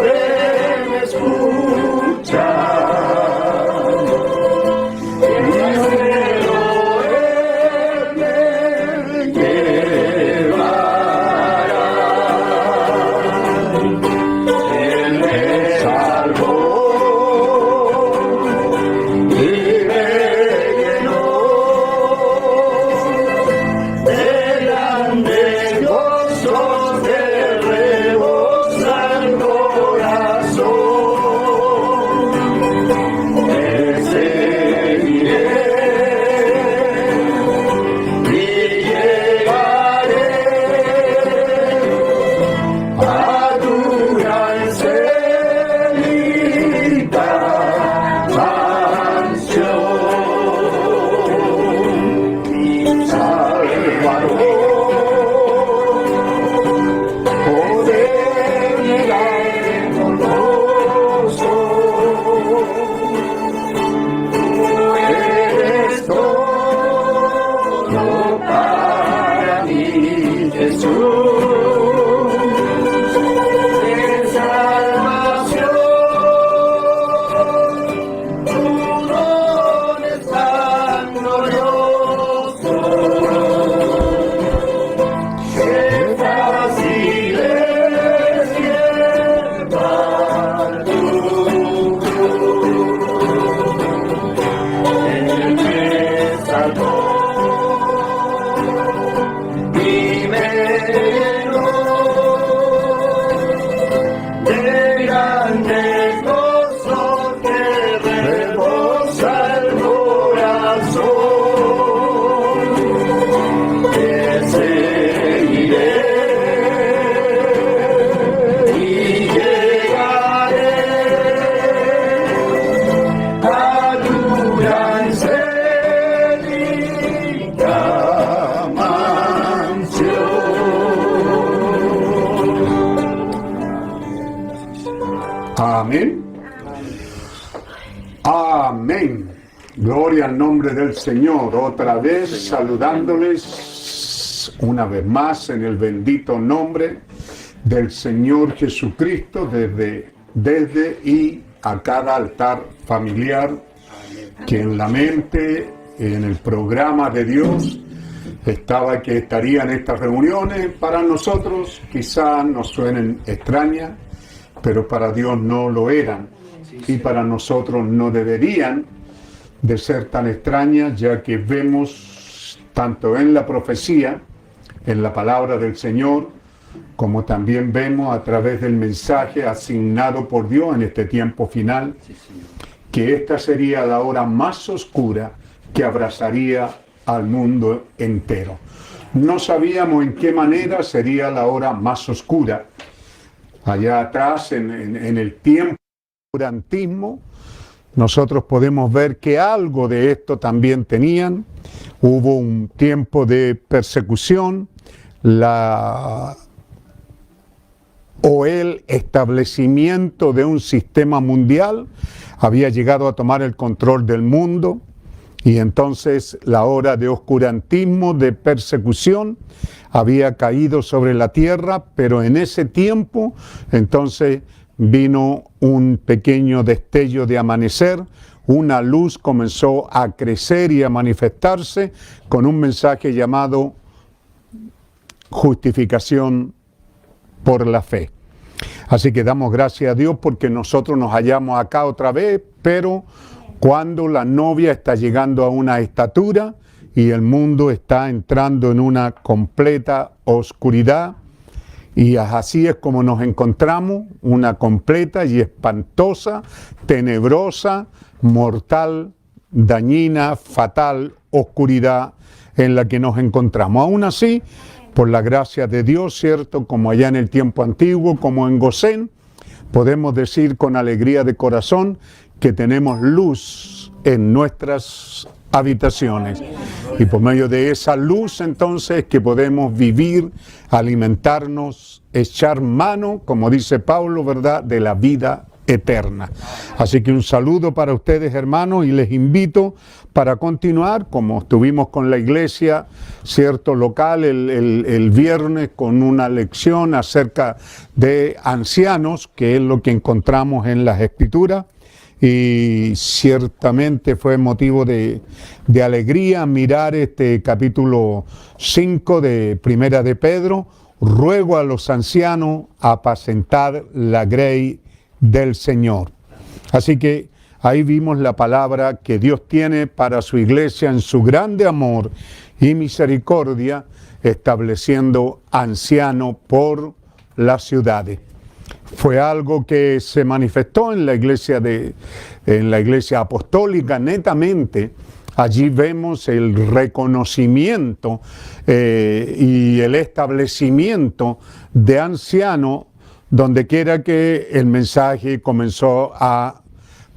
me escucha. Amén. Amén. Gloria al nombre del Señor. Otra vez saludándoles una vez más en el bendito nombre del Señor Jesucristo desde y a cada altar familiar que en la mente, en el programa de Dios estaba que estarían estas reuniones. Para nosotros quizás nos suenen extrañas, pero para Dios no lo eran, y para nosotros no deberían de ser tan extrañas, ya que vemos tanto en la profecía, en la palabra del Señor, como también vemos a través del mensaje asignado por Dios en este tiempo final, que esta sería la hora más oscura que abrazaría al mundo entero. No sabíamos en qué manera sería la hora más oscura. Allá atrás, en el tiempo del oscurantismo, nosotros podemos ver que algo de esto también tenían. Hubo un tiempo de persecución, el establecimiento de un sistema mundial había llegado a tomar el control del mundo, y entonces la hora de oscurantismo, de persecución, había caído sobre la tierra, pero en ese tiempo entonces vino un pequeño destello de amanecer, una luz comenzó a crecer y a manifestarse con un mensaje llamado justificación por la fe. Así que damos gracias a Dios porque nosotros nos hallamos acá otra vez, pero cuando la novia está llegando a una estatura y el mundo está entrando en una completa oscuridad, y así es como nos encontramos, una completa y espantosa, tenebrosa, mortal, dañina, fatal oscuridad en la que nos encontramos. Aún así, por la gracia de Dios, ¿cierto? Como allá en el tiempo antiguo, como en Gosén, podemos decir con alegría de corazón que tenemos luz en nuestras habitaciones. Y por medio de esa luz, entonces, que podemos vivir, alimentarnos, echar mano, como dice Pablo, ¿verdad?, de la vida eterna. Así que un saludo para ustedes, hermanos, y les invito para continuar, como estuvimos con la iglesia, cierto local, el viernes, con una lección acerca de ancianos, que es lo que encontramos en las Escrituras, y ciertamente fue motivo de alegría mirar este capítulo 5 de Primera de Pedro. Ruego a los ancianos apacentar la grey del Señor. Así que ahí vimos la palabra que Dios tiene para su iglesia en su grande amor y misericordia, estableciendo ancianos por las ciudades. Fue algo que se manifestó en la iglesia apostólica netamente. Allí vemos el reconocimiento y el establecimiento de ancianos donde quiera que el mensaje comenzó a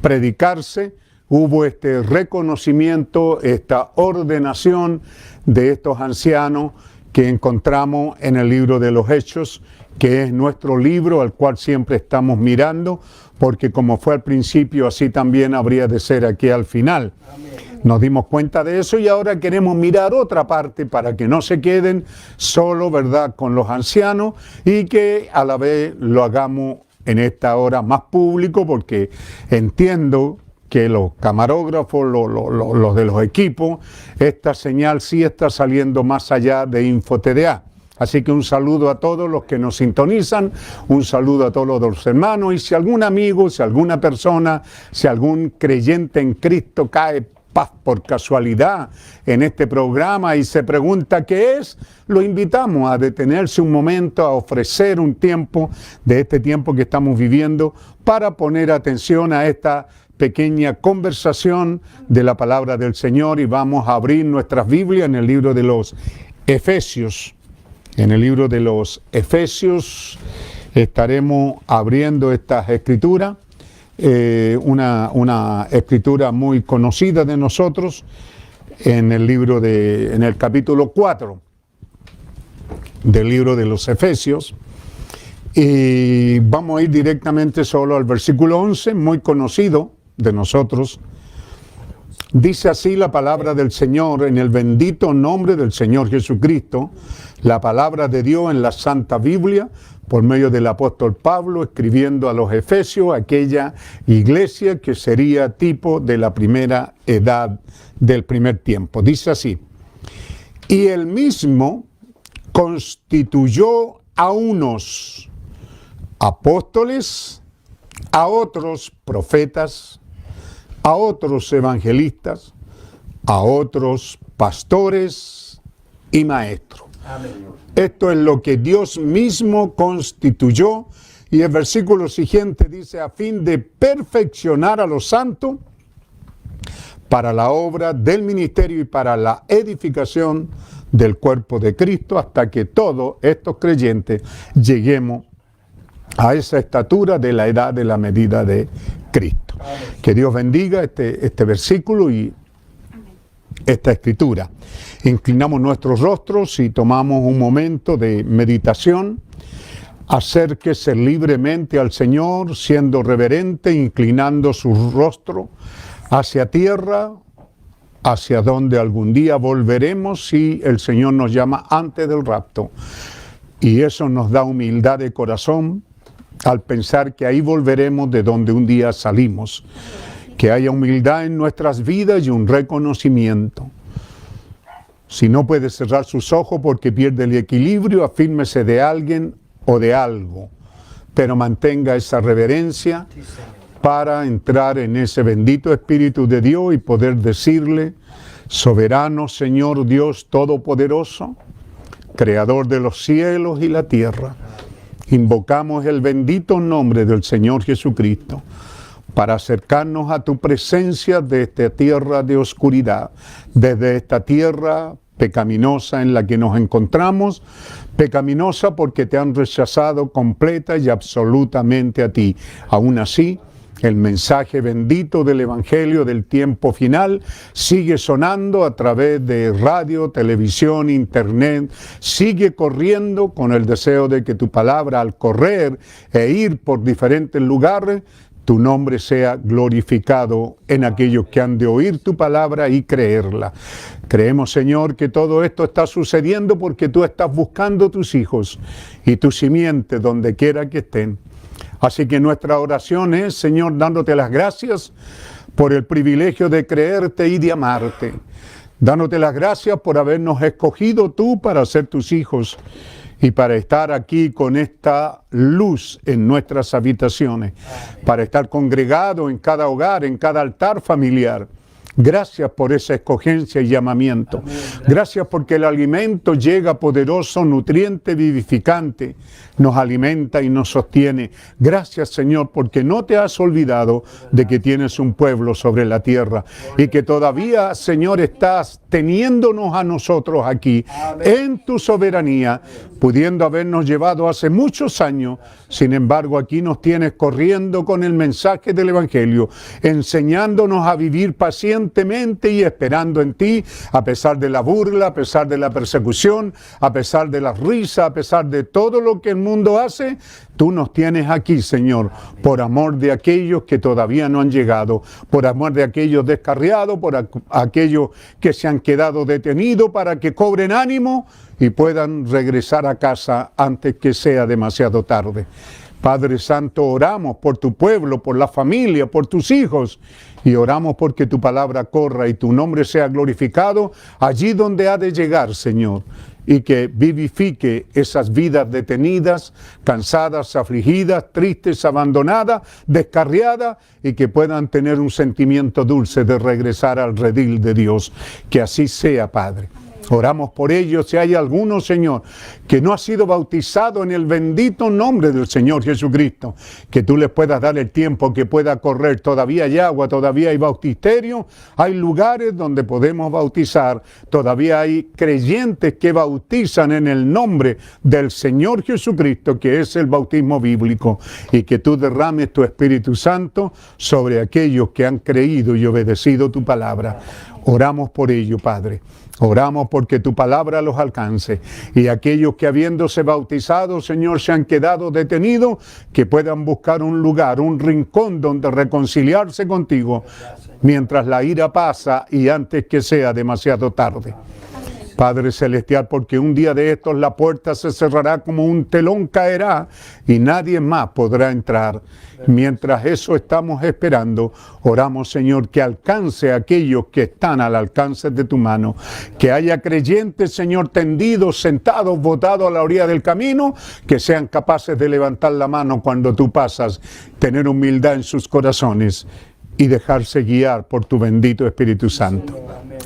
predicarse. Hubo este reconocimiento, esta ordenación de estos ancianos que encontramos en el libro de los Hechos, que es nuestro libro al cual siempre estamos mirando, porque como fue al principio, así también habría de ser aquí al final. Nos dimos cuenta de eso y ahora queremos mirar otra parte para que no se queden solo, ¿verdad?, con los ancianos, y que a la vez lo hagamos en esta hora más público, porque entiendo que los camarógrafos, los de los equipos, esta señal sí está saliendo más allá de InfoTDA. Así que un saludo a todos los que nos sintonizan, un saludo a todos los hermanos, y si algún amigo, si alguna persona, si algún creyente en Cristo cae por casualidad en este programa y se pregunta qué es, lo invitamos a detenerse un momento, a ofrecer un tiempo de este tiempo que estamos viviendo para poner atención a esta pequeña conversación de la palabra del Señor, y vamos a abrir nuestras Biblias en el libro de los Efesios. En el libro de los Efesios estaremos abriendo estas escrituras, una escritura muy conocida de nosotros, en el capítulo 4 del libro de los Efesios, y vamos a ir directamente solo al versículo 11, muy conocido de nosotros. Dice así la palabra del Señor, en el bendito nombre del Señor Jesucristo, la palabra de Dios en la Santa Biblia, por medio del apóstol Pablo, escribiendo a los Efesios, aquella iglesia que sería tipo de la primera edad del primer tiempo. Dice así: y él mismo constituyó a unos apóstoles, a otros profetas, a otros evangelistas, a otros pastores y maestros. Amén. Esto es lo que Dios mismo constituyó, y el versículo siguiente dice: a fin de perfeccionar a los santos para la obra del ministerio y para la edificación del cuerpo de Cristo, hasta que todos estos creyentes lleguemos a esa estatura de la edad de la medida de Cristo. Amén. Que Dios bendiga este versículo y esta escritura. Inclinamos nuestros rostros y tomamos un momento de meditación. Acérquese libremente al Señor, siendo reverente, inclinando su rostro hacia tierra, hacia donde algún día volveremos si el Señor nos llama antes del rapto. Y eso nos da humildad de corazón al pensar que ahí volveremos de donde un día salimos. Que haya humildad en nuestras vidas y un reconocimiento. Si no puede cerrar sus ojos porque pierde el equilibrio, afírmese de alguien o de algo, pero mantenga esa reverencia para entrar en ese bendito Espíritu de Dios y poder decirle: soberano Señor Dios Todopoderoso, Creador de los cielos y la tierra, invocamos el bendito nombre del Señor Jesucristo para acercarnos a tu presencia de esta tierra de oscuridad, desde esta tierra pecaminosa en la que nos encontramos, pecaminosa porque te han rechazado completa y absolutamente a ti. Aún así, el mensaje bendito del Evangelio del tiempo final sigue sonando a través de radio, televisión, internet, sigue corriendo con el deseo de que tu palabra, al correr e ir por diferentes lugares, tu nombre sea glorificado en aquellos que han de oír tu palabra y creerla. Creemos, Señor, que todo esto está sucediendo porque tú estás buscando tus hijos y tu simiente donde quiera que estén. Así que nuestra oración es, Señor, dándote las gracias por el privilegio de creerte y de amarte. Dándote las gracias por habernos escogido tú para ser tus hijos y para estar aquí con esta luz en nuestras habitaciones, para estar congregado en cada hogar, en cada altar familiar. Gracias por esa escogencia y llamamiento. Gracias porque el alimento llega poderoso, nutriente, vivificante, nos alimenta y nos sostiene. Gracias, Señor, porque no te has olvidado de que tienes un pueblo sobre la tierra y que todavía, Señor, estás teniéndonos a nosotros aquí en tu soberanía, pudiendo habernos llevado hace muchos años. Sin embargo, aquí nos tienes corriendo con el mensaje del Evangelio, enseñándonos a vivir pacientemente y esperando en ti, a pesar de la burla, a pesar de la persecución, a pesar de la risa, a pesar de todo lo que el mundo hace. Tú nos tienes aquí, Señor, por amor de aquellos que todavía no han llegado, por amor de aquellos descarriados, por aquellos que se han quedado detenidos, para que cobren ánimo y puedan regresar a casa antes que sea demasiado tarde. Padre Santo, oramos por tu pueblo, por la familia, por tus hijos, y oramos porque tu palabra corra y tu nombre sea glorificado allí donde ha de llegar, Señor, y que vivifique esas vidas detenidas, cansadas, afligidas, tristes, abandonadas, descarriadas, y que puedan tener un sentimiento dulce de regresar al redil de Dios. Que así sea, Padre. Oramos por ellos. Si hay alguno, Señor, que no ha sido bautizado en el bendito nombre del Señor Jesucristo, que tú les puedas dar el tiempo que pueda correr. Todavía hay agua, todavía hay bautisterio, hay lugares donde podemos bautizar, todavía hay creyentes que bautizan en el nombre del Señor Jesucristo, que es el bautismo bíblico, y que tú derrames tu Espíritu Santo sobre aquellos que han creído y obedecido tu palabra. Oramos por ello, Padre. Oramos porque tu palabra los alcance y aquellos que habiéndose bautizado, Señor, se han quedado detenidos, que puedan buscar un lugar, un rincón donde reconciliarse contigo mientras la ira pasa y antes que sea demasiado tarde. Padre Celestial, porque un día de estos la puerta se cerrará como un telón caerá y nadie más podrá entrar. Mientras eso estamos esperando, oramos, Señor, que alcance a aquellos que están al alcance de tu mano. Que haya creyentes, Señor, tendidos, sentados, botados a la orilla del camino, que sean capaces de levantar la mano cuando tú pasas, tener humildad en sus corazones y dejarse guiar por tu bendito Espíritu Santo.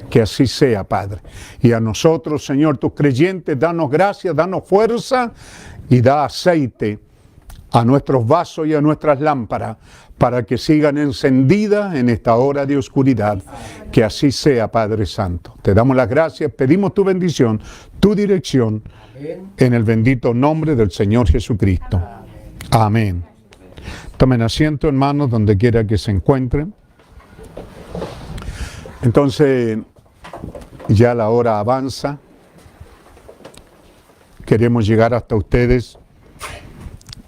Que así sea, Padre. Y a nosotros, Señor, tus creyentes, danos gracia, danos fuerza y da aceite a nuestros vasos y a nuestras lámparas para que sigan encendidas en esta hora de oscuridad. Que así sea, Padre Santo. Te damos las gracias, pedimos tu bendición, tu dirección, en el bendito nombre del Señor Jesucristo. Amén. Tomen asiento, hermanos, donde quiera que se encuentren. Entonces, ya la hora avanza. Queremos llegar hasta ustedes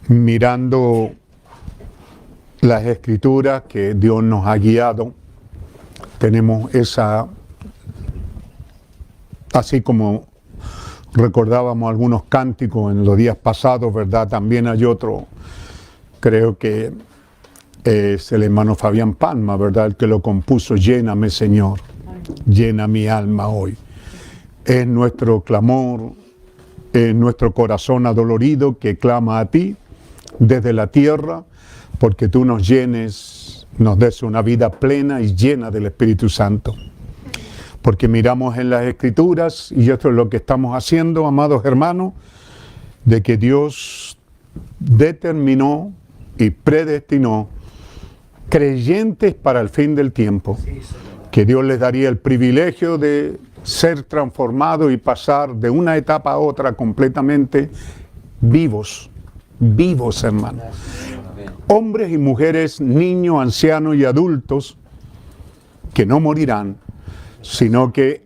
mirando las escrituras que Dios nos ha guiado. Tenemos esa, así como recordábamos algunos cánticos en los días pasados, ¿verdad? También hay otro, creo que es el hermano Fabián Palma, ¿verdad? El que lo compuso, lléname, Señor, llena mi alma hoy. Es nuestro clamor, es nuestro corazón adolorido que clama a ti desde la tierra, porque tú nos llenes, nos des una vida plena y llena del Espíritu Santo. Porque miramos en las Escrituras, y esto es lo que estamos haciendo, amados hermanos, de que Dios determinó y predestinó creyentes para el fin del tiempo, que Dios les daría el privilegio de ser transformados y pasar de una etapa a otra completamente vivos, hermanos. Hombres y mujeres, niños, ancianos y adultos, que no morirán, sino que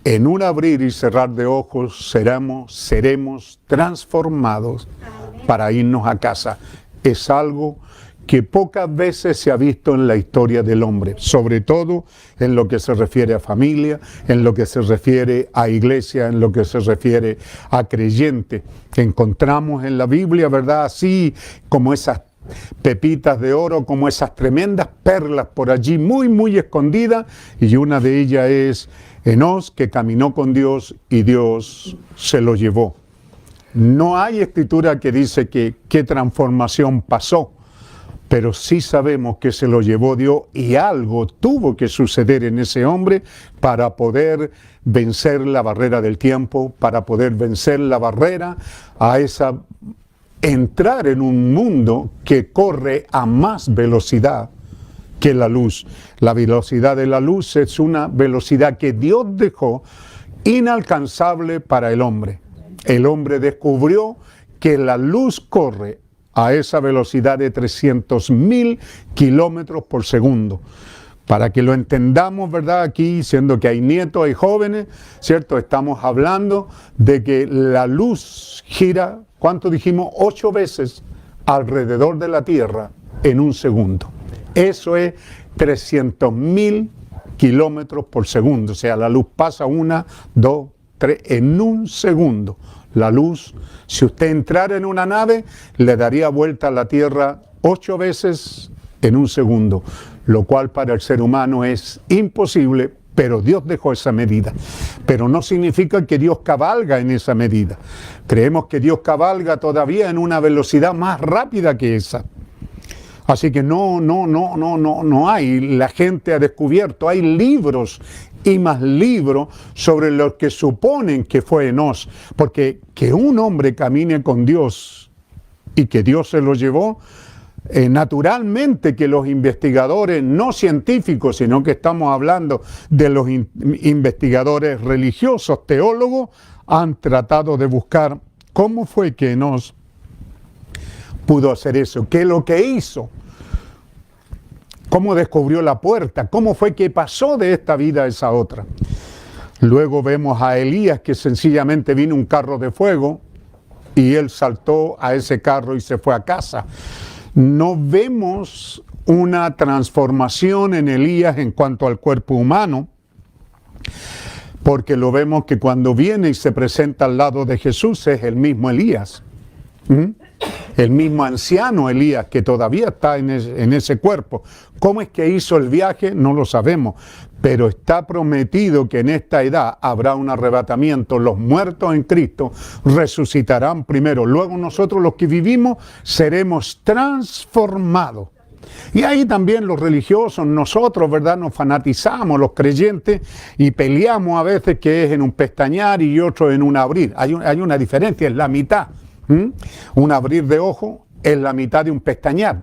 en un abrir y cerrar de ojos seremos transformados para irnos a casa. Es algo que pocas veces se ha visto en la historia del hombre, sobre todo en lo que se refiere a familia, en lo que se refiere a iglesia, en lo que se refiere a creyente. Encontramos en la Biblia, ¿verdad?, así como esas pepitas de oro, como esas tremendas perlas por allí muy, muy escondidas, y una de ellas es Enós, que caminó con Dios y Dios se lo llevó. No hay escritura que dice que qué transformación pasó, pero sí sabemos que se lo llevó Dios y algo tuvo que suceder en ese hombre para poder vencer la barrera del tiempo, para poder vencer la barrera a esa entrar en un mundo que corre a más velocidad que la luz. La velocidad de la luz es una velocidad que Dios dejó inalcanzable para el hombre. El hombre descubrió que la luz corre a esa velocidad de 300.000 kilómetros por segundo. Para que lo entendamos, ¿verdad? Aquí, siendo que hay nietos, hay jóvenes, ¿cierto? Estamos hablando de que la luz gira, ¿cuánto dijimos? 8 veces alrededor de la Tierra en un segundo. Eso es 300.000 kilómetros por segundo. O sea, la luz pasa 1, 2, 3, en un segundo. La luz, si usted entrara en una nave, le daría vuelta a la Tierra 8 veces en un segundo, lo cual para el ser humano es imposible, pero Dios dejó esa medida. Pero no significa que Dios cabalga en esa medida. Creemos que Dios cabalga todavía en una velocidad más rápida que esa. Así que no hay. La gente ha descubierto, hay libros y más libros sobre lo que suponen que fue Enós, porque que un hombre camine con Dios y que Dios se lo llevó, naturalmente que los investigadores, no científicos, sino que estamos hablando de los investigadores religiosos, teólogos, han tratado de buscar cómo fue que Enós pudo hacer eso, qué es lo que hizo, cómo descubrió la puerta, cómo fue que pasó de esta vida a esa otra. Luego vemos a Elías, que sencillamente vino un carro de fuego y él saltó a ese carro y se fue a casa. No vemos una transformación en Elías en cuanto al cuerpo humano, porque lo vemos que cuando viene y se presenta al lado de Jesús es el mismo Elías. El mismo anciano Elías, que todavía está en ese cuerpo. ¿Cómo es que hizo el viaje? No lo sabemos, pero está prometido que en esta edad habrá un arrebatamiento. Los muertos en Cristo resucitarán primero, luego nosotros los que vivimos seremos transformados. Y ahí también los religiosos, nosotros, ¿verdad?, nos fanatizamos, los creyentes, y peleamos a veces que es en un pestañear y otro en un abrir. Hay una diferencia, es la mitad. Un abrir de ojo es la mitad de un pestañear.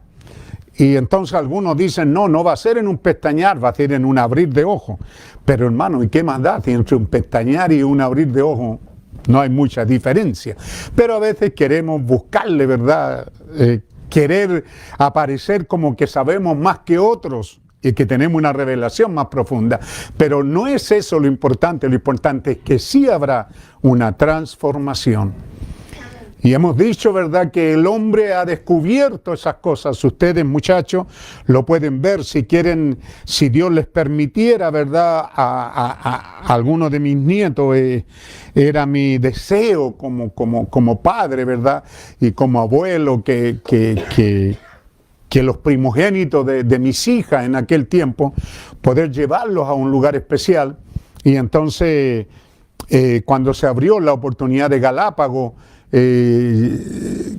Y entonces algunos dicen, no va a ser en un pestañear, va a ser en un abrir de ojo. Pero hermano, ¿y qué más da? Entre un pestañear y un abrir de ojo no hay mucha diferencia. Pero a veces queremos buscarle, ¿verdad? Querer aparecer como que sabemos más que otros y que tenemos una revelación más profunda. Pero no es eso lo importante es que sí habrá una transformación. Y hemos dicho, ¿verdad?, que el hombre ha descubierto esas cosas. Ustedes, muchachos, lo pueden ver si quieren, si Dios les permitiera, ¿verdad? A algunos de mis nietos era mi deseo como padre, ¿verdad? Y como abuelo, que los primogénitos de mis hijas en aquel tiempo, poder llevarlos a un lugar especial. Y entonces, cuando se abrió la oportunidad de Galápagos, que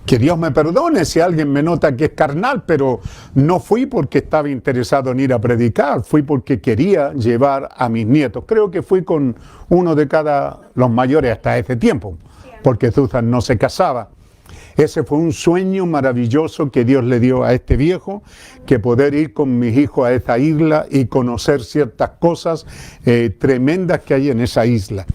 Dios me perdone si alguien me nota que es carnal, pero no fui porque estaba interesado en ir a predicar, fui porque quería llevar a mis nietos. Creo que fui con uno de los mayores hasta ese tiempo, porque Susan no se casaba. Ese fue un sueño maravilloso que Dios le dio a este viejo, que poder ir con mis hijos a esa isla y conocer ciertas cosas tremendas que hay en esa isla.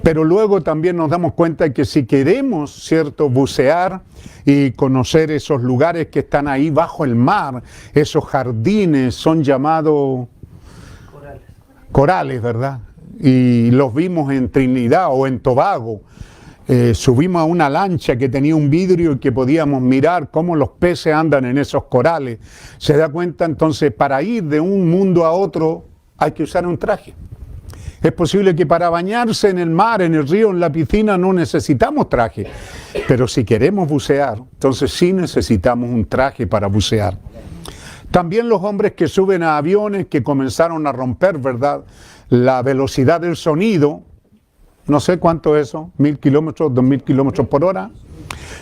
Pero luego también nos damos cuenta de que si queremos, ¿cierto?, bucear y conocer esos lugares que están ahí bajo el mar, esos jardines son llamados corales, ¿verdad? Y los vimos en Trinidad o en Tobago. subimos a una lancha que tenía un vidrio y que podíamos mirar cómo los peces andan en esos corales. Se da cuenta, entonces, para ir de un mundo a otro hay que usar un traje. Es posible que para bañarse en el mar, en el río, en la piscina no necesitamos traje, pero si queremos bucear, entonces sí necesitamos un traje para bucear. También los hombres que suben a aviones que comenzaron a romper, ¿verdad?, la velocidad del sonido, no sé cuánto es eso, 1000 kilómetros, 2000 kilómetros por hora,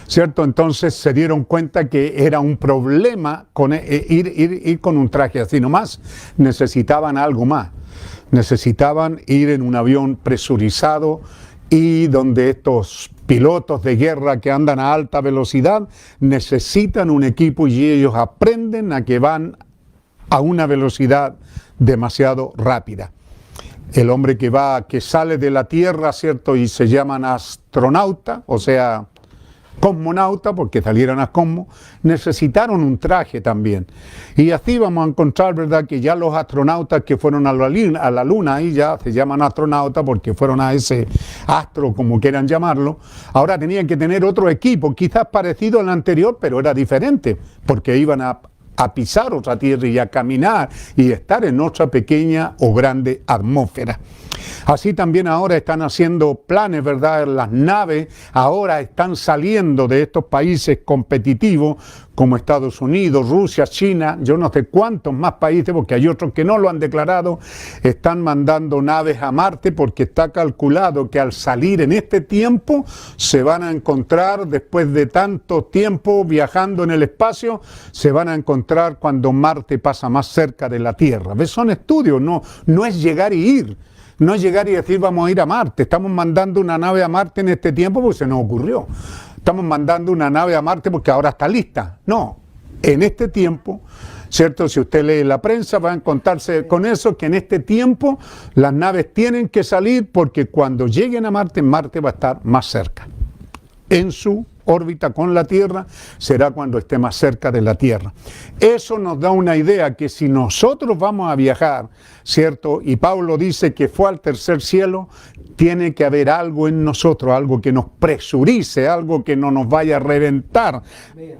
¿cierto? Entonces se dieron cuenta que era un problema con ir con un traje así nomás, necesitaban algo más. Necesitaban ir en un avión presurizado y donde estos pilotos de guerra que andan a alta velocidad necesitan un equipo y ellos aprenden a que van a una velocidad demasiado rápida. El hombre que sale de la Tierra, ¿cierto? Y se llaman astronauta, o sea, cosmonauta, porque salieron a Cosmo, necesitaron un traje también. Y así vamos a encontrar, ¿verdad?, que ya los astronautas que fueron a la Luna, ahí ya se llaman astronautas porque fueron a ese astro, como quieran llamarlo, ahora tenían que tener otro equipo, quizás parecido al anterior, pero era diferente, porque iban a pisar otra tierra y a caminar y estar en otra pequeña o grande atmósfera. Así también ahora están haciendo planes, ¿verdad? Las naves ahora están saliendo de estos países competitivos como Estados Unidos, Rusia, China, yo no sé cuántos más países, porque hay otros que no lo han declarado, están mandando naves a Marte porque está calculado que al salir en este tiempo se van a encontrar, después de tanto tiempo viajando en el espacio, se van a encontrar cuando Marte pasa más cerca de la Tierra. ¿Ves? Son estudios, no es llegar y ir. No es llegar y decir vamos a ir a Marte, estamos mandando una nave a Marte en este tiempo porque se nos ocurrió. Estamos mandando una nave a Marte porque ahora está lista. No, en este tiempo, ¿cierto? Si usted lee la prensa va a encontrarse con eso, que en este tiempo las naves tienen que salir porque cuando lleguen a Marte, Marte va a estar más cerca. En su órbita con la Tierra será cuando esté más cerca de la Tierra. Eso nos da una idea que si nosotros vamos a viajar, ¿cierto? Y Pablo dice que fue al tercer cielo, tiene que haber algo en nosotros, algo que nos presurice, algo que no nos vaya a reventar.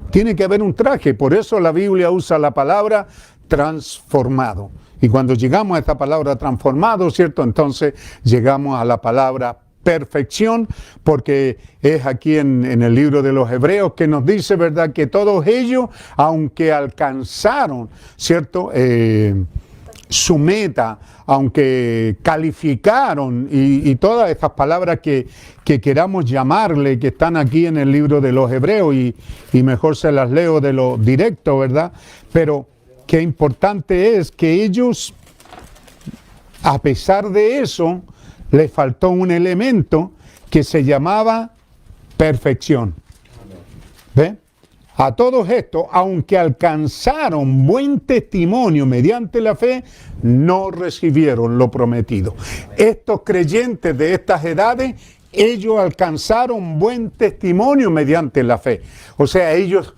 Tiene que haber un traje, por eso la Biblia usa la palabra transformado. Y cuando llegamos a esta palabra transformado, ¿cierto? Entonces llegamos a la palabra perfección, porque es aquí en el libro de los Hebreos que nos dice, ¿verdad?, que todos ellos, aunque alcanzaron, ¿cierto?, su meta, aunque calificaron y todas estas palabras que queramos llamarle, que están aquí en el libro de los Hebreos, y mejor se las leo de lo directo, ¿verdad? Pero qué importante es que ellos, a pesar de eso, le faltó un elemento que se llamaba perfección. ¿Ve? A todos estos, aunque alcanzaron buen testimonio mediante la fe, no recibieron lo prometido. Estos creyentes de estas edades, ellos alcanzaron buen testimonio mediante la fe. O sea, ellos,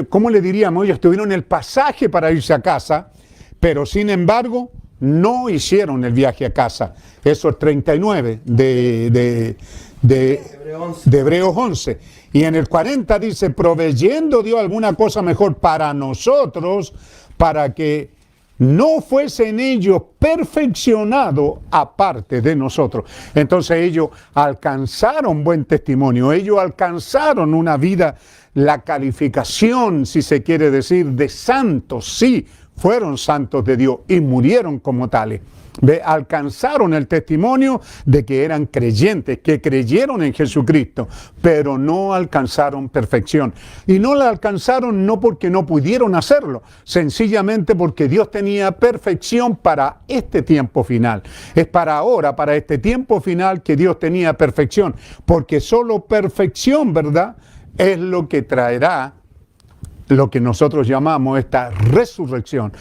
¿cómo le diríamos? Ellos tuvieron el pasaje para irse a casa, pero sin embargo, no hicieron el viaje a casa. Eso es 39 de Hebreos 11. Y en el 40 dice, proveyendo Dios alguna cosa mejor para nosotros, para que no fuesen ellos perfeccionados aparte de nosotros. Entonces ellos alcanzaron buen testimonio, ellos alcanzaron una vida, la calificación, si se quiere decir, de santos, sí, fueron santos de Dios y murieron como tales. Alcanzaron el testimonio de que eran creyentes, que creyeron en Jesucristo, pero no alcanzaron perfección. Y no la alcanzaron no porque no pudieron hacerlo, sencillamente porque Dios tenía perfección para este tiempo final. Es para ahora, para este tiempo final, que Dios tenía perfección, porque solo perfección, ¿verdad?, es lo que traerá lo que nosotros llamamos esta resurrección.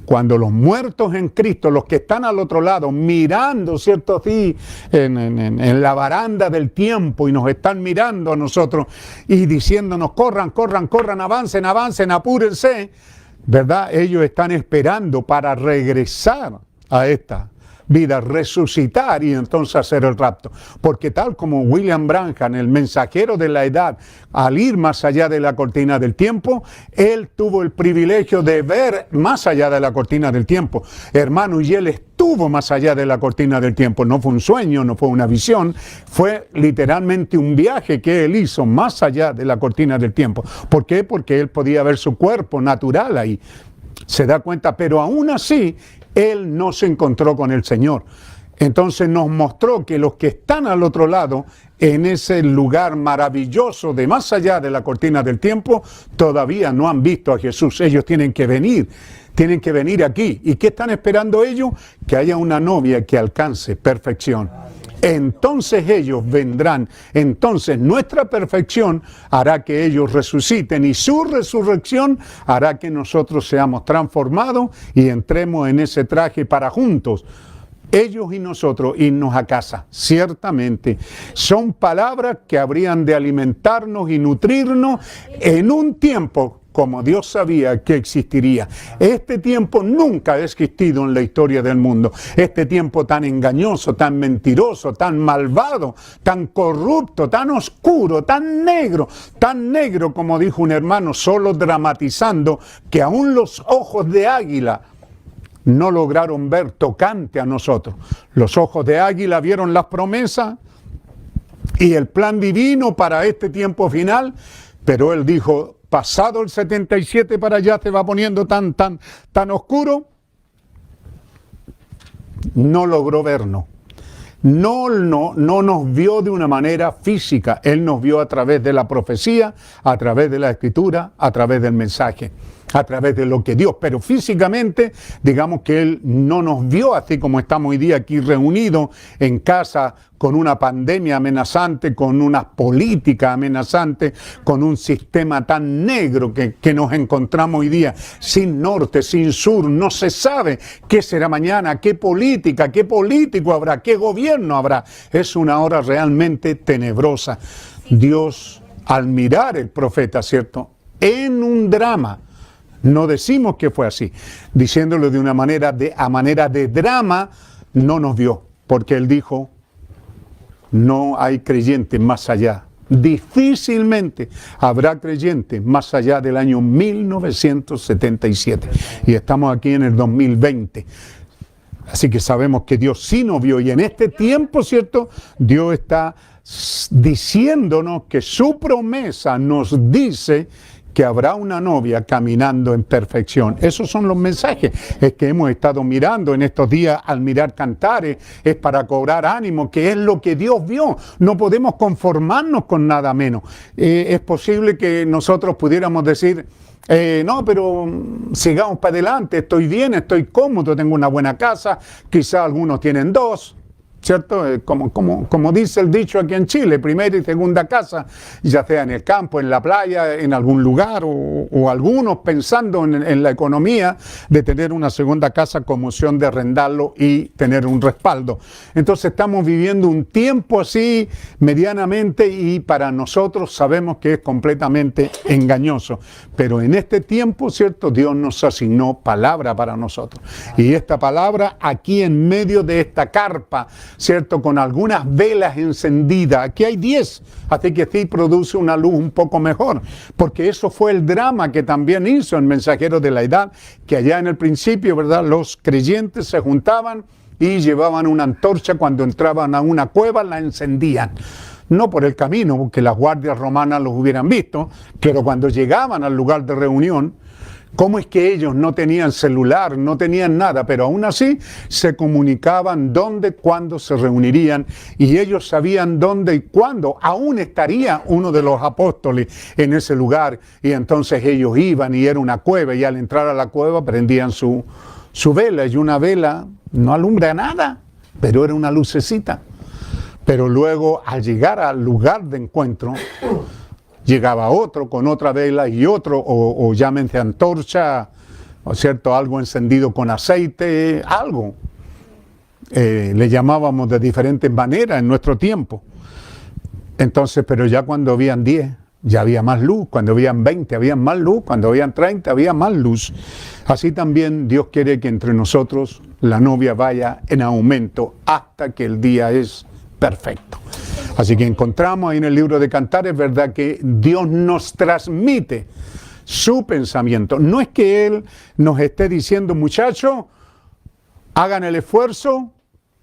Cuando los muertos en Cristo, los que están al otro lado, mirando, ¿cierto?, así, en la baranda del tiempo, y nos están mirando a nosotros y diciéndonos, corran, corran, corran, avancen, avancen, apúrense, ¿verdad? Ellos están esperando para regresar a esta vida, resucitar y entonces hacer el rapto. Porque tal como William Branham, el mensajero de la edad, al ir más allá de la cortina del tiempo, él tuvo el privilegio de ver más allá de la cortina del tiempo. Hermano, y él estuvo más allá de la cortina del tiempo. No fue un sueño, no fue una visión, fue literalmente un viaje que él hizo más allá de la cortina del tiempo. ¿Por qué? Porque él podía ver su cuerpo natural ahí. Se da cuenta, pero aún así, él no se encontró con el Señor. Entonces nos mostró que los que están al otro lado, en ese lugar maravilloso de más allá de la cortina del tiempo, todavía no han visto a Jesús. Ellos tienen que venir aquí. ¿Y qué están esperando ellos? Que haya una novia que alcance perfección. Entonces ellos vendrán. Entonces nuestra perfección hará que ellos resuciten y su resurrección hará que nosotros seamos transformados y entremos en ese traje para juntos, ellos y nosotros, irnos a casa. Ciertamente son palabras que habrían de alimentarnos y nutrirnos en un tiempo como Dios sabía que existiría. Este tiempo nunca ha existido en la historia del mundo. Este tiempo tan engañoso, tan mentiroso, tan malvado, tan corrupto, tan oscuro, tan negro como dijo un hermano, solo dramatizando, que aún los ojos de águila no lograron ver tocante a nosotros. Los ojos de águila vieron las promesas y el plan divino para este tiempo final, pero él dijo, pasado el 77 para allá se va poniendo tan oscuro. No logró vernos. No nos vio de una manera física. Él nos vio a través de la profecía, a través de la escritura, a través del mensaje, a través de lo que Dios. Pero físicamente, digamos que Él no nos vio así como estamos hoy día aquí reunidos en casa, con una pandemia amenazante, con una política amenazante, con un sistema tan negro que nos encontramos hoy día, sin norte, sin sur, no se sabe qué será mañana, qué política, qué político habrá, qué gobierno habrá. Es una hora realmente tenebrosa. Dios, al mirar el profeta, ¿cierto?, en un drama, no decimos que fue así, diciéndolo de una manera a manera de drama, no nos vio, porque Él dijo, no hay creyente más allá. Difícilmente habrá creyente más allá del año 1977. Y estamos aquí en el 2020. Así que sabemos que Dios sí nos vio. Y en este tiempo, ¿cierto?, Dios está diciéndonos que su promesa nos dice que habrá una novia caminando en perfección. Esos son los mensajes que hemos estado mirando en estos días al mirar Cantares. Es para cobrar ánimo, que es lo que Dios vio. No podemos conformarnos con nada menos. Es posible que nosotros pudiéramos decir, no, pero sigamos para adelante, estoy bien, estoy cómodo, tengo una buena casa, quizá algunos tienen dos, ¿cierto? Como dice el dicho aquí en Chile, primera y segunda casa, ya sea en el campo, en la playa, en algún lugar, o algunos pensando en la economía de tener una segunda casa como opción de arrendarlo y tener un respaldo. Entonces estamos viviendo un tiempo así medianamente y para nosotros sabemos que es completamente engañoso. Pero en este tiempo, ¿cierto?, Dios nos asignó palabra para nosotros. Y esta palabra aquí en medio de esta carpa, ¿cierto?, con algunas velas encendidas. Aquí hay 10, así que sí produce una luz un poco mejor, porque eso fue el drama que también hizo el mensajero de la edad, que allá en el principio, ¿verdad?, los creyentes se juntaban y llevaban una antorcha, cuando entraban a una cueva la encendían. No por el camino, porque las guardias romanas los hubieran visto, pero cuando llegaban al lugar de reunión, ¿cómo es que ellos no tenían celular, no tenían nada, pero aún así se comunicaban dónde, cuándo se reunirían, y ellos sabían dónde y cuándo aún estaría uno de los apóstoles en ese lugar, y entonces ellos iban y era una cueva, y al entrar a la cueva prendían su vela, y una vela no alumbra nada, pero era una lucecita. Pero luego al llegar al lugar de encuentro, llegaba otro con otra vela y otro, o llámense antorcha, ¿no es cierto?, algo encendido con aceite, algo. Le llamábamos de diferentes maneras en nuestro tiempo. Entonces, pero ya cuando habían 10, ya había más luz. Cuando habían 20, había más luz. Cuando habían 30, había más luz. Así también Dios quiere que entre nosotros la novia vaya en aumento hasta que el día es perfecto. Así que encontramos ahí en el libro de Cantares, ¿verdad?, que Dios nos transmite su pensamiento. No es que Él nos esté diciendo, muchachos, hagan el esfuerzo,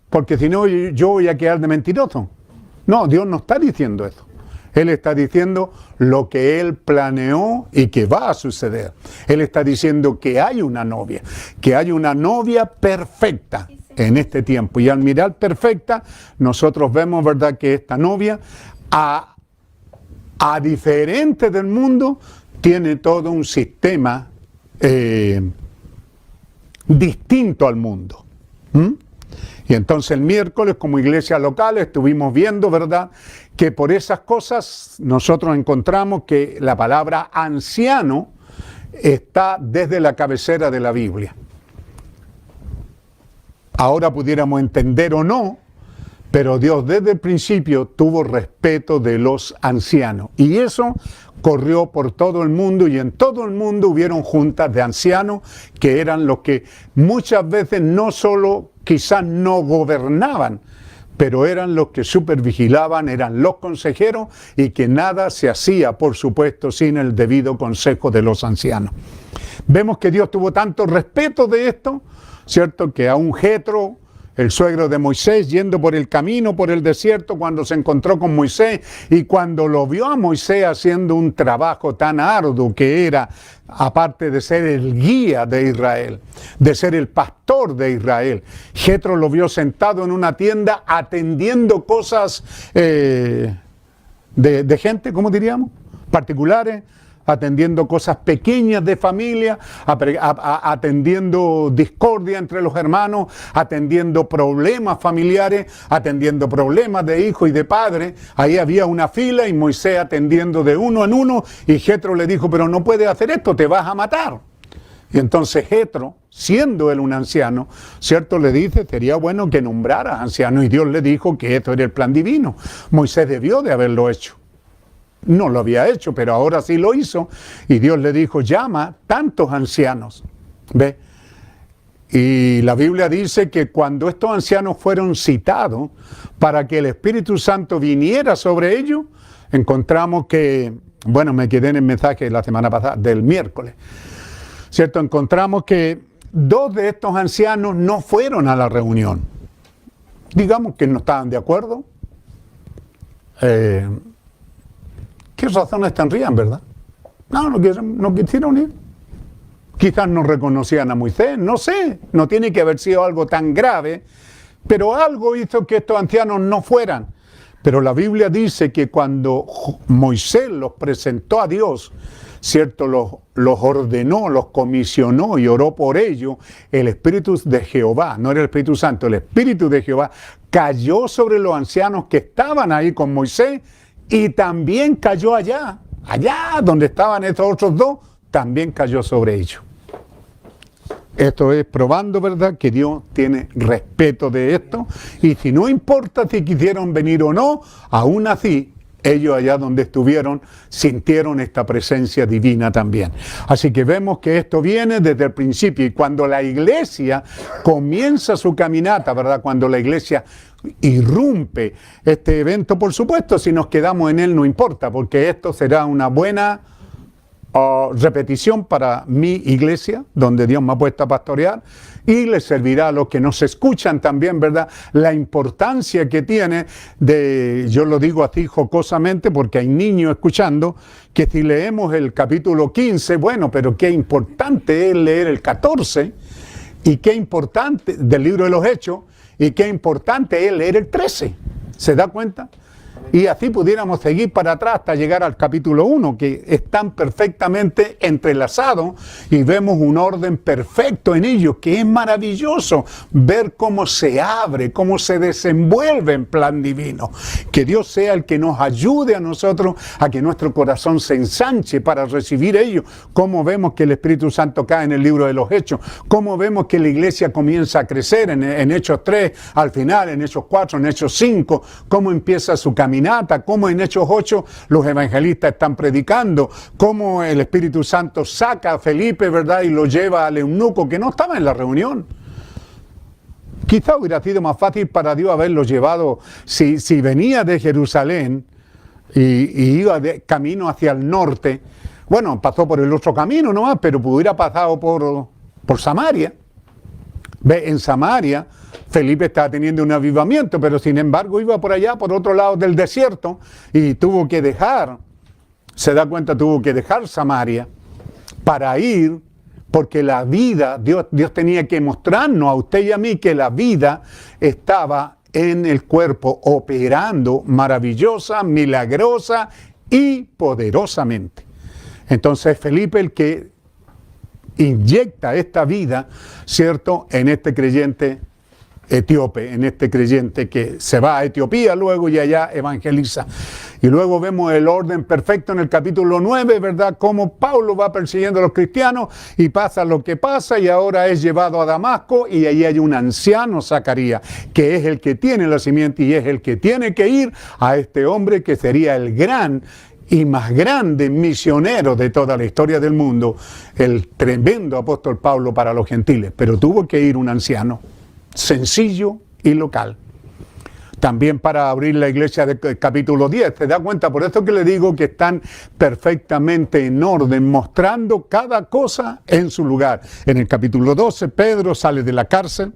porque si no yo voy a quedar de mentiroso. No, Dios no está diciendo eso. Él está diciendo lo que Él planeó y que va a suceder. Él está diciendo que hay una novia perfecta en este tiempo. Y al mirar perfecta, nosotros vemos, ¿verdad?, que esta novia, a diferente del mundo, tiene todo un sistema distinto al mundo. Y entonces el miércoles, como iglesia local, estuvimos viendo, ¿verdad?, que por esas cosas nosotros encontramos que la palabra anciano está desde la cabecera de la Biblia. Ahora pudiéramos entender o no, pero Dios desde el principio tuvo respeto de los ancianos. Y eso corrió por todo el mundo, y en todo el mundo hubieron juntas de ancianos que eran los que muchas veces no solo quizás no gobernaban, pero eran los que supervigilaban, eran los consejeros, y que nada se hacía, por supuesto, sin el debido consejo de los ancianos. Vemos que Dios tuvo tanto respeto de esto, ¿cierto?, que a un Jetro, el suegro de Moisés, yendo por el camino, por el desierto, cuando se encontró con Moisés y cuando lo vio a Moisés haciendo un trabajo tan arduo que era, aparte de ser el guía de Israel, de ser el pastor de Israel, Jetro lo vio sentado en una tienda atendiendo cosas de gente, ¿cómo diríamos?, particulares, atendiendo cosas pequeñas de familia, atendiendo discordia entre los hermanos, atendiendo problemas familiares, atendiendo problemas de hijo y de padre. Ahí había una fila y Moisés atendiendo de uno en uno, y Jetro le dijo, pero no puedes hacer esto, te vas a matar. Y entonces Jetro, siendo él un anciano, ¿cierto?, le dice, sería bueno que nombraras anciano, y Dios le dijo que esto era el plan divino. Moisés debió de haberlo hecho. No lo había hecho, pero ahora sí lo hizo. Y Dios le dijo, llama tantos ancianos. ¿Ve? Y la Biblia dice que cuando estos ancianos fueron citados para que el Espíritu Santo viniera sobre ellos, encontramos que, bueno, me quedé en el mensaje la semana pasada, del miércoles, ¿cierto? Encontramos que 2 de estos ancianos no fueron a la reunión. Digamos que no estaban de acuerdo. ¿Qué razones tendrían, verdad? No quisieron ir. Quizás no reconocían a Moisés, no sé, no tiene que haber sido algo tan grave, pero algo hizo que estos ancianos no fueran. Pero la Biblia dice que cuando Moisés los presentó a Dios, ¿cierto?, los ordenó, los comisionó y oró por ellos, el Espíritu de Jehová, no era el Espíritu Santo, el Espíritu de Jehová cayó sobre los ancianos que estaban ahí con Moisés, y también cayó allá donde estaban estos otros 2, también cayó sobre ellos. Esto es probando, ¿verdad?, que Dios tiene respeto de esto, y si no importa si quisieron venir o no, aún así, ellos allá donde estuvieron sintieron esta presencia divina también. Así que vemos que esto viene desde el principio, y cuando la iglesia comienza su caminata, ¿verdad?, cuando la iglesia irrumpe este evento, por supuesto, si nos quedamos en él no importa, porque esto será una buena repetición para mi iglesia, donde Dios me ha puesto a pastorear, y les servirá a los que nos escuchan también, ¿verdad?, la importancia que tiene yo lo digo así jocosamente porque hay niños escuchando, que si leemos el capítulo 15, bueno, pero qué importante es leer el 14, y qué importante del libro de los Hechos, y qué importante es leer el 13, ¿se da cuenta? Y así pudiéramos seguir para atrás hasta llegar al capítulo 1, que están perfectamente entrelazados, y vemos un orden perfecto en ellos, que es maravilloso ver cómo se abre, cómo se desenvuelve en plan divino. Que Dios sea el que nos ayude a nosotros a que nuestro corazón se ensanche para recibir ello. Cómo vemos que el Espíritu Santo cae en el libro de los Hechos, cómo vemos que la iglesia comienza a crecer en Hechos 3, al final, en Hechos 4, en Hechos 5, cómo empieza su camino caminata, cómo en Hechos 8 los evangelistas están predicando, cómo el Espíritu Santo saca a Felipe, ¿verdad? Y lo lleva al eunuco que no estaba en la reunión. Quizá hubiera sido más fácil para Dios haberlo llevado, si venía de Jerusalén y iba de camino hacia el norte. Bueno, pasó por el otro camino nomás, pero hubiera pasado por Samaria. Ve, en Samaria, Felipe estaba teniendo un avivamiento, pero sin embargo iba por allá, por otro lado del desierto, y tuvo que dejar, se da cuenta, tuvo que dejar Samaria para ir, porque la vida, Dios tenía que mostrarnos a usted y a mí que la vida estaba en el cuerpo, operando maravillosa, milagrosa y poderosamente. Entonces Felipe el que inyecta esta vida, ¿cierto?, en este creyente etíope, en este creyente que se va a Etiopía luego y allá evangeliza. Y luego vemos el orden perfecto en el capítulo 9, ¿verdad?, cómo Pablo va persiguiendo a los cristianos y pasa lo que pasa y ahora es llevado a Damasco y allí hay un anciano, Zacarías, que es el que tiene la simiente y es el que tiene que ir a este hombre que sería el gran y más grande misionero de toda la historia del mundo, el tremendo apóstol Pablo para los gentiles, pero tuvo que ir un anciano, sencillo y local. También para abrir la iglesia del capítulo 10, ¿te das cuenta? Por eso que le digo que están perfectamente en orden, mostrando cada cosa en su lugar. En el capítulo 12, Pedro sale de la cárcel,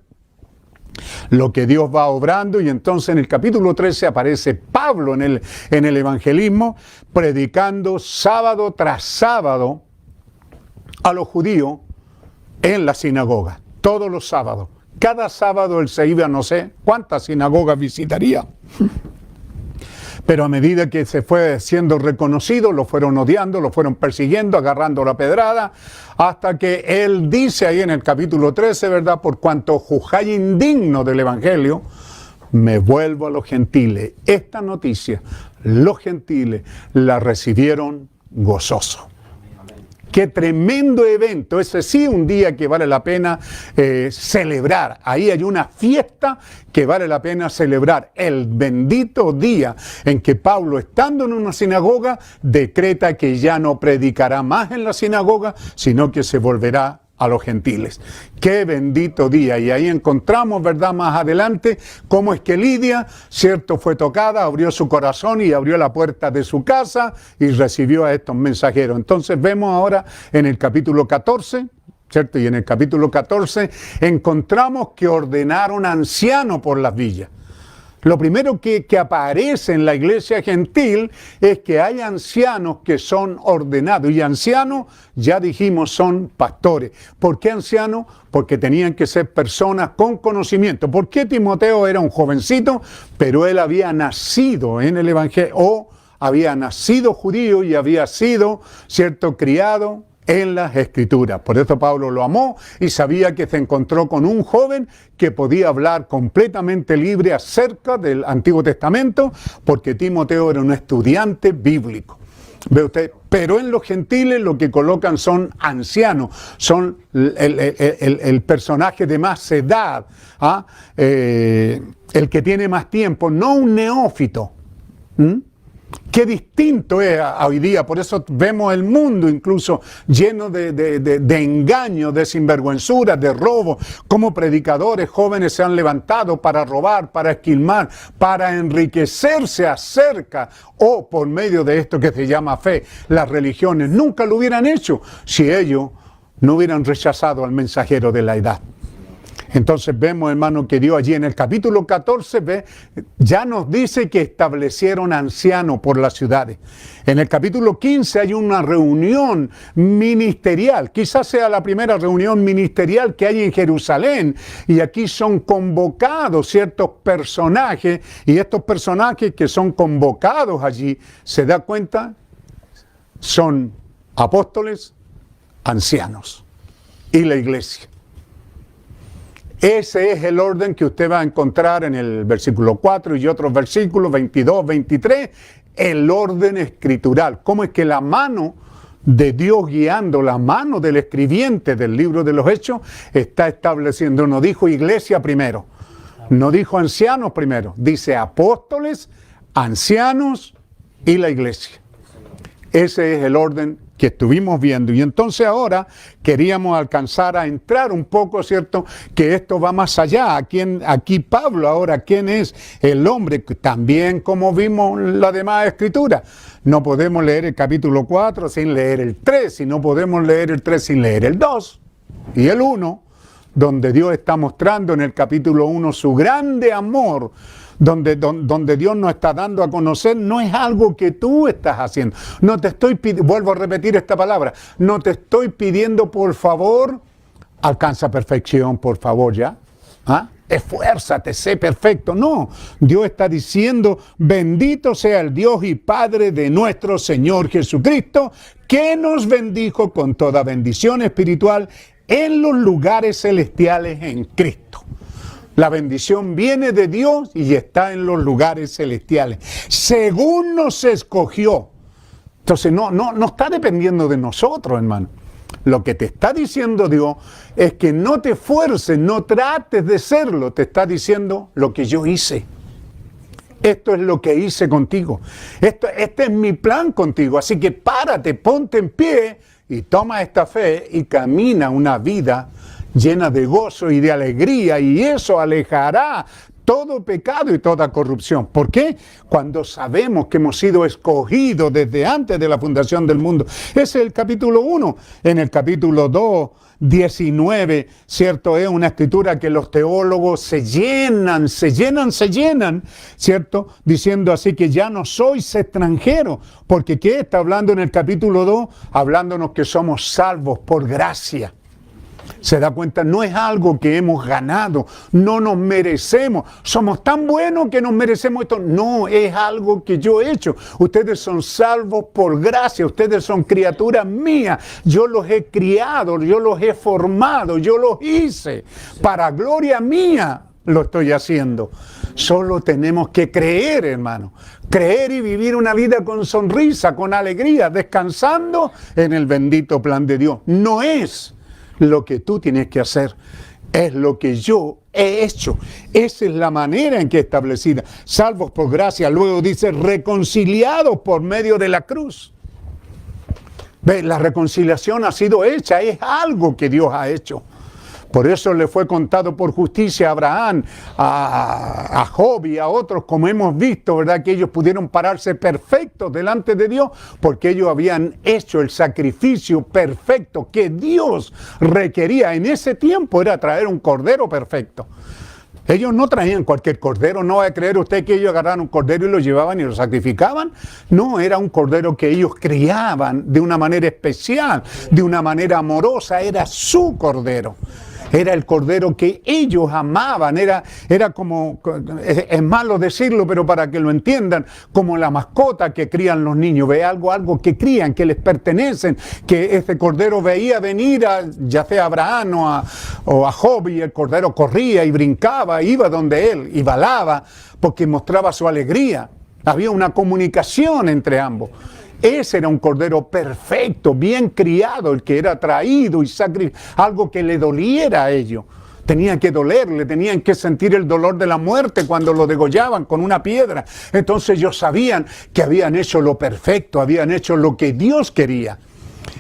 lo que Dios va obrando, y entonces en el capítulo 13 aparece Pablo en el evangelismo, predicando sábado tras sábado a los judíos en la sinagoga, todos los sábados. Cada sábado él se iba, no sé cuántas sinagogas visitaría. Pero a medida que se fue siendo reconocido, lo fueron odiando, lo fueron persiguiendo, agarrando la pedrada, hasta que él dice ahí en el capítulo 13, ¿verdad? Por cuanto juzgáis indigno del Evangelio, me vuelvo a los gentiles. Esta noticia, los gentiles la recibieron gozoso. Qué tremendo evento, ese sí un día que vale la pena celebrar. Ahí hay una fiesta que vale la pena celebrar. El bendito día en que Pablo, estando en una sinagoga, decreta que ya no predicará más en la sinagoga, sino que se volverá a los gentiles. Qué bendito día. Y ahí encontramos, ¿verdad?, más adelante, cómo es que Lidia, cierto, fue tocada, abrió su corazón y abrió la puerta de su casa y recibió a estos mensajeros. Entonces vemos ahora en el capítulo 14, ¿cierto? Y en el capítulo 14 encontramos que ordenaron ancianos por las villas. Lo primero que aparece en la iglesia gentil es que hay ancianos que son ordenados. Y ancianos, ya dijimos, son pastores. ¿Por qué ancianos? Porque tenían que ser personas con conocimiento. ¿Por qué Timoteo era un jovencito? Pero él había nacido en el Evangelio, o había nacido judío y había sido, ¿cierto?, criado en las Escrituras. Por eso Pablo lo amó y sabía que se encontró con un joven que podía hablar completamente libre acerca del Antiguo Testamento, porque Timoteo era un estudiante bíblico. ¿Ve usted? Pero en los gentiles lo que colocan son ancianos, son el personaje de más edad, ¿ah? El que tiene más tiempo, no un neófito. Qué distinto es hoy día, por eso vemos el mundo incluso lleno de engaños, de sinvergüenzura, de robo, como predicadores jóvenes se han levantado para robar, para esquilmar, para enriquecerse acerca o por medio de esto que se llama fe. Las religiones nunca lo hubieran hecho si ellos no hubieran rechazado al mensajero de la edad. Entonces vemos, hermano, que Dios allí en el capítulo 14 ya nos dice que establecieron ancianos por las ciudades. En el capítulo 15 hay una reunión ministerial, quizás sea la primera reunión ministerial que hay en Jerusalén, y aquí son convocados ciertos personajes, y estos personajes que son convocados allí, ¿se da cuenta? Son apóstoles, ancianos y la iglesia. Ese es el orden que usted va a encontrar en el versículo 4 y otros versículos 22, 23, el orden escritural. Cómo es que la mano de Dios guiando, la mano del escribiente del libro de los Hechos está estableciendo. No dijo iglesia primero, no dijo ancianos primero, dice apóstoles, ancianos y la iglesia. Ese es el orden que estuvimos viendo. Y entonces ahora queríamos alcanzar a entrar un poco, ¿cierto? Que esto va más allá. Aquí Pablo ahora, ¿quién es el hombre? También como vimos la demás escritura. No podemos leer el capítulo 4 sin leer el 3, y no podemos leer el 3 sin leer el 2 y el 1, donde Dios está mostrando en el capítulo 1 su grande amor, donde Dios nos está dando a conocer, no es algo que tú estás haciendo. No te estoy pidiendo, vuelvo a repetir esta palabra, no te estoy pidiendo, por favor, alcanza perfección, por favor, ¿ya? ¿Ah? Esfuérzate, sé perfecto. No, Dios está diciendo, bendito sea el Dios y Padre de nuestro Señor Jesucristo, que nos bendijo con toda bendición espiritual en los lugares celestiales en Cristo. La bendición viene de Dios y está en los lugares celestiales, según nos escogió. Entonces no está dependiendo de nosotros, hermano. Lo que te está diciendo Dios es que no te esfuerces, no trates de serlo. Te está diciendo lo que yo hice. Esto es lo que hice contigo. Este es mi plan contigo. Así que párate, ponte en pie y toma esta fe y camina una vida llena de gozo y de alegría, y eso alejará todo pecado y toda corrupción. ¿Por qué? Cuando sabemos que hemos sido escogidos desde antes de la fundación del mundo. Ese es el capítulo 1. En el capítulo 2, 19, ¿cierto? Es una escritura que los teólogos se llenan, ¿cierto? Diciendo así que ya no sois extranjeros. Porque ¿qué está hablando en el capítulo 2? Hablándonos que somos salvos por gracia. Se da cuenta, no es algo que hemos ganado, no nos merecemos, somos tan buenos que nos merecemos esto. No, es algo que yo he hecho. Ustedes son salvos por gracia, ustedes son criaturas mías. Yo los he criado, yo los he formado, yo los hice. Para gloria mía lo estoy haciendo. Solo tenemos que creer, hermano. Creer y vivir una vida con sonrisa, con alegría, descansando en el bendito plan de Dios. No es lo que tú tienes que hacer, es lo que yo he hecho. Esa es la manera en que es establecida. Salvos por gracia, luego dice reconciliados por medio de la cruz. ¿Ve? La reconciliación ha sido hecha, es algo que Dios ha hecho. Por eso le fue contado por justicia a Abraham, a Job y a otros, como hemos visto, ¿verdad? Que ellos pudieron pararse perfectos delante de Dios, porque ellos habían hecho el sacrificio perfecto que Dios requería en ese tiempo, era traer un cordero perfecto. Ellos no traían cualquier cordero, no va a creer usted que ellos agarraron un cordero y lo llevaban y lo sacrificaban. No, era un cordero que ellos criaban de una manera especial, de una manera amorosa, era su cordero. Era el cordero que ellos amaban, era como, es malo decirlo, pero para que lo entiendan, como la mascota que crían los niños. Ve algo que crían, que les pertenecen, que este cordero veía venir ya sea a Abraham o a Job, y el cordero corría y brincaba, iba donde él y balaba, porque mostraba su alegría. Había una comunicación entre ambos. Ese era un cordero perfecto, bien criado, el que era traído y sacrificado, algo que le doliera a ellos. Tenía que dolerle, tenían que sentir el dolor de la muerte cuando lo degollaban con una piedra. Entonces ellos sabían que habían hecho lo perfecto, habían hecho lo que Dios quería.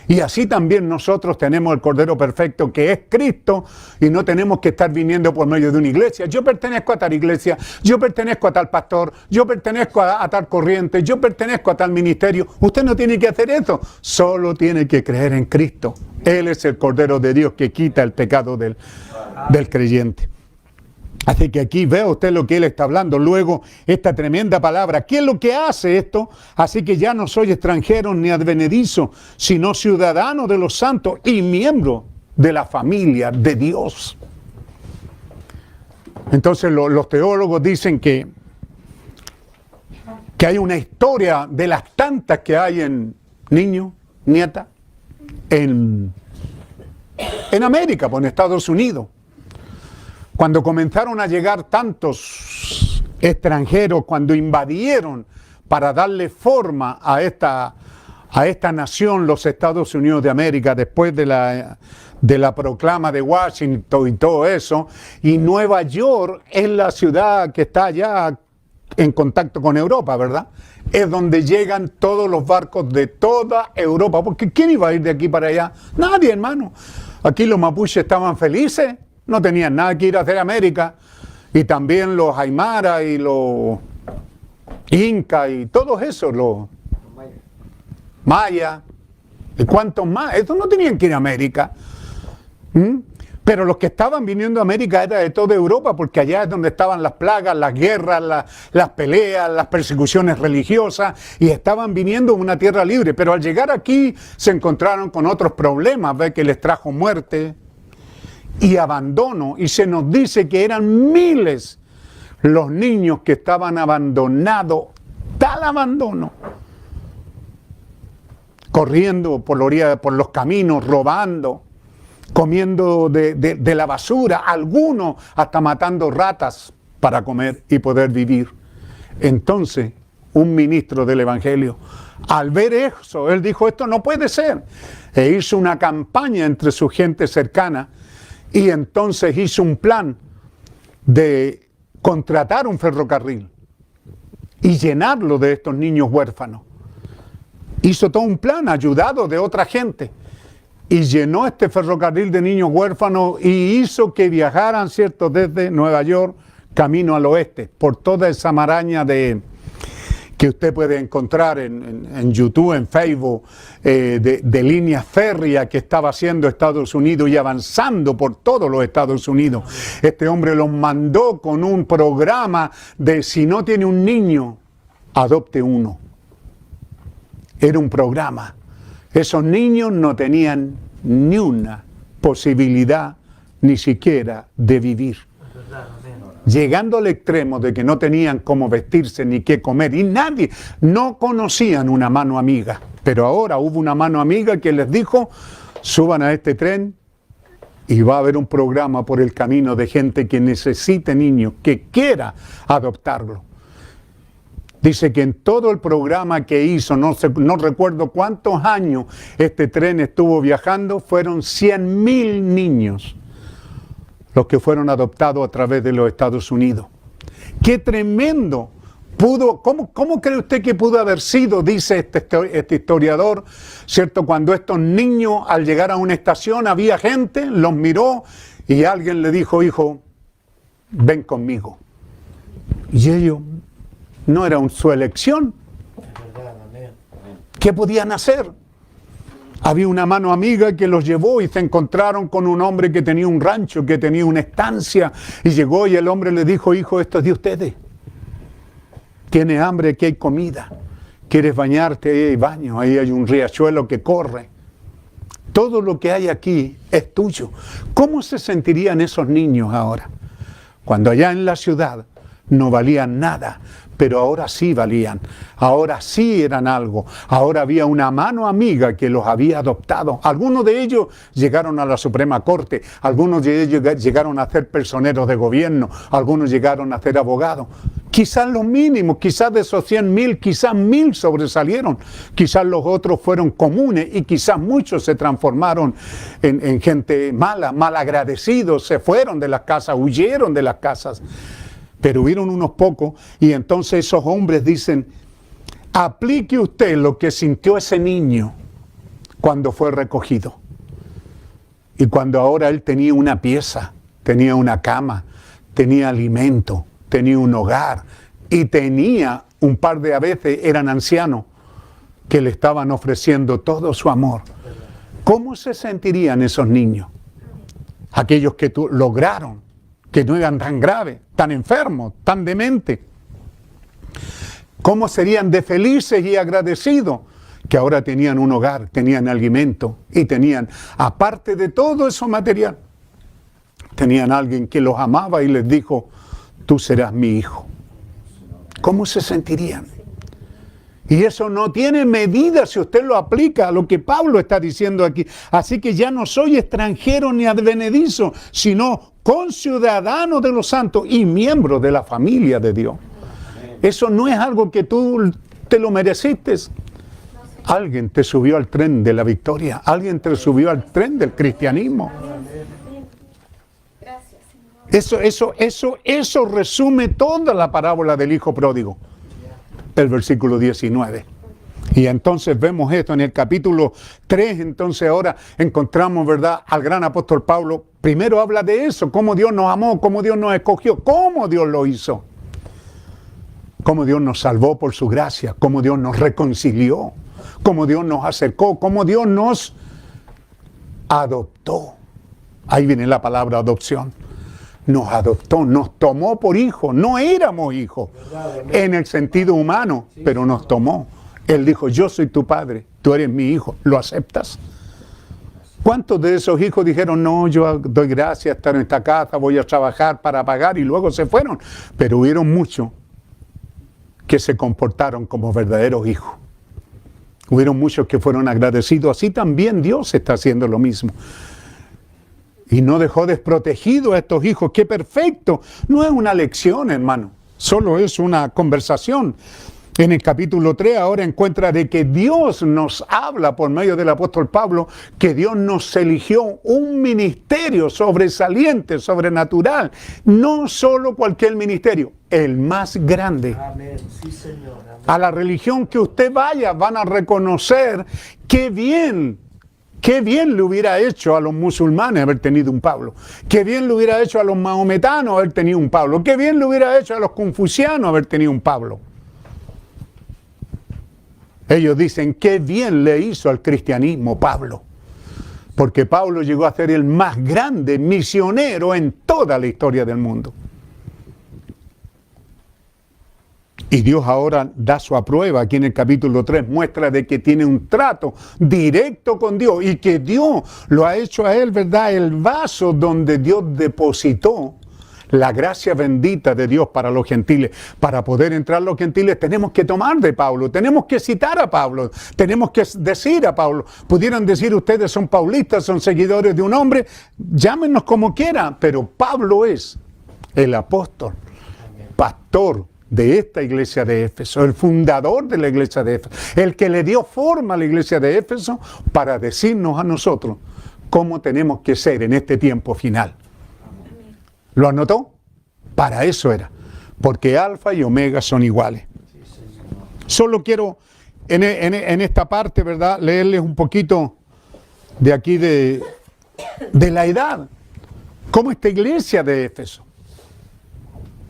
Y así también nosotros tenemos el Cordero Perfecto, que es Cristo, y no tenemos que estar viniendo por medio de una iglesia. Yo pertenezco a tal iglesia, yo pertenezco a tal pastor, yo pertenezco a tal corriente, yo pertenezco a tal ministerio. Usted no tiene que hacer eso, solo tiene que creer en Cristo. Él es el Cordero de Dios que quita el pecado del creyente. Así que aquí ve usted lo que él está hablando. Luego, esta tremenda palabra. ¿Qué es lo que hace esto? Así que ya no soy extranjero ni advenedizo, sino ciudadano de los santos y miembro de la familia de Dios. Entonces los teólogos dicen que hay una historia de las tantas que hay en niños, nietas, en América, en Estados Unidos. Cuando comenzaron a llegar tantos extranjeros, cuando invadieron para darle forma a esta nación, los Estados Unidos de América, después de la proclama de Washington y todo eso, y Nueva York es la ciudad que está allá en contacto con Europa, ¿verdad? Es donde llegan todos los barcos de toda Europa. Porque ¿quién iba a ir de aquí para allá? Nadie, hermano. Aquí los mapuches estaban felices, no tenían nada que ir a hacer América. Y también los aymara y los incas y todos esos, los mayas. ¿Y cuántos más? Estos no tenían que ir a América. Pero los que estaban viniendo a América era de toda Europa, porque allá es donde estaban las plagas, las guerras, las peleas, las persecuciones religiosas, y estaban viniendo a una tierra libre. Pero al llegar aquí se encontraron con otros problemas, ¿ve? Que les trajo muerte y abandono, y se nos dice que eran miles los niños que estaban abandonados, tal abandono, corriendo por la orilla, por los caminos, robando, comiendo de la basura, algunos hasta matando ratas para comer y poder vivir. Entonces, un ministro del Evangelio, al ver eso, él dijo, esto no puede ser, e hizo una campaña entre su gente cercana, y entonces hizo un plan de contratar un ferrocarril y llenarlo de estos niños huérfanos. Hizo todo un plan ayudado de otra gente y llenó este ferrocarril de niños huérfanos y hizo que viajaran, ¿cierto?, desde Nueva York camino al oeste, por toda esa maraña que usted puede encontrar en YouTube, en Facebook, de líneas férreas que estaba haciendo Estados Unidos y avanzando por todos los Estados Unidos. Este hombre los mandó con un programa de si no tiene un niño, adopte uno. Era un programa. Esos niños no tenían ni una posibilidad ni siquiera de vivir. Llegando al extremo de que no tenían cómo vestirse ni qué comer, y nadie, no conocían una mano amiga. Pero ahora hubo una mano amiga que les dijo, suban a este tren y va a haber un programa por el camino de gente que necesite niños, que quiera adoptarlo. Dice que en todo el programa que hizo, no recuerdo cuántos años este tren estuvo viajando, fueron 100,000 niños los que fueron adoptados a través de los Estados Unidos. ¡Qué tremendo! ¿Cómo cree usted que pudo haber sido, dice este historiador, ¿cierto? Cuando estos niños al llegar a una estación había gente, los miró y alguien le dijo, hijo, ven conmigo. Y ellos, no era su elección. ¿Qué podían hacer? Había una mano amiga que los llevó y se encontraron con un hombre que tenía un rancho, que tenía una estancia, y llegó y el hombre le dijo, hijo, esto es de ustedes. Tienes hambre, aquí hay comida. ¿Quieres bañarte? Ahí hay baño, ahí hay un riachuelo que corre. Todo lo que hay aquí es tuyo. ¿Cómo se sentirían esos niños ahora? Cuando allá en la ciudad no valían nada, pero ahora sí valían, ahora sí eran algo, ahora había una mano amiga que los había adoptado. Algunos de ellos llegaron a la Suprema Corte, algunos de ellos llegaron a ser personeros de gobierno, algunos llegaron a ser abogados. Quizás los mínimos, quizás de esos 100,000, quizás 1,000 sobresalieron, quizás los otros fueron comunes y quizás muchos se transformaron en gente mala, malagradecidos, se fueron de las casas, huyeron de las casas. Pero hubieron unos pocos y entonces esos hombres dicen, aplique usted lo que sintió ese niño cuando fue recogido. Y cuando ahora él tenía una pieza, tenía una cama, tenía alimento, tenía un hogar y tenía un par de, a veces eran ancianos que le estaban ofreciendo todo su amor. ¿Cómo se sentirían esos niños? Aquellos que lograron, que no eran tan graves, tan enfermos, tan dementes. ¿Cómo serían de felices y agradecidos? Que ahora tenían un hogar, tenían alimento y tenían, aparte de todo eso material, tenían alguien que los amaba y les dijo, tú serás mi hijo. ¿Cómo se sentirían? Y eso no tiene medida si usted lo aplica a lo que Pablo está diciendo aquí. Así que ya no soy extranjero ni advenedizo, sino conciudadano de los santos y miembro de la familia de Dios. Eso no es algo que tú te lo mereciste. Alguien te subió al tren de la victoria. Alguien te subió al tren del cristianismo. Eso resume toda la parábola del hijo pródigo. El versículo 19. Y entonces vemos esto en el capítulo 3, entonces ahora encontramos, ¿verdad?, al gran apóstol Pablo. Primero habla de eso, cómo Dios nos amó, cómo Dios nos escogió, cómo Dios lo hizo. Cómo Dios nos salvó por su gracia, cómo Dios nos reconcilió, cómo Dios nos acercó, cómo Dios nos adoptó. Ahí viene la palabra adopción. Nos adoptó, nos tomó por hijos. No éramos hijos en el sentido humano, pero nos tomó. Él dijo, yo soy tu padre, tú eres mi hijo. ¿Lo aceptas? ¿Cuántos de esos hijos dijeron, no, yo doy gracias a estar en esta casa, voy a trabajar para pagar, y luego se fueron? Pero hubieron muchos que se comportaron como verdaderos hijos. Hubieron muchos que fueron agradecidos. Así también Dios está haciendo lo mismo. Y no dejó desprotegido a estos hijos. ¡Qué perfecto! No es una lección, hermano. Solo es una conversación. En el capítulo 3 ahora encuentra de que Dios nos habla por medio del apóstol Pablo, que Dios nos eligió un ministerio sobresaliente, sobrenatural. No solo cualquier ministerio, el más grande. Amén. Sí, Señor. Amén. A la religión que usted vaya van a reconocer qué bien le hubiera hecho a los musulmanes haber tenido un Pablo. Qué bien le hubiera hecho a los mahometanos haber tenido un Pablo. Qué bien le hubiera hecho a los confucianos haber tenido un Pablo. Ellos dicen, qué bien le hizo al cristianismo Pablo. Porque Pablo llegó a ser el más grande misionero en toda la historia del mundo. Y Dios ahora da su aprueba, aquí en el capítulo 3, muestra de que tiene un trato directo con Dios y que Dios lo ha hecho a él, ¿verdad? El vaso donde Dios depositó la gracia bendita de Dios para los gentiles. Para poder entrar los gentiles tenemos que tomar de Pablo, tenemos que citar a Pablo, tenemos que decir a Pablo. Pudieran decir ustedes son paulistas, son seguidores de un hombre, llámenos como quieran, pero Pablo es el apóstol, pastor de esta iglesia de Éfeso, el fundador de la iglesia de Éfeso, el que le dio forma a la iglesia de Éfeso para decirnos a nosotros cómo tenemos que ser en este tiempo final. ¿Lo anotó? Para eso era, porque Alfa y Omega son iguales. Solo quiero en esta parte, ¿verdad?, leerles un poquito de aquí de la edad, como esta iglesia de Éfeso,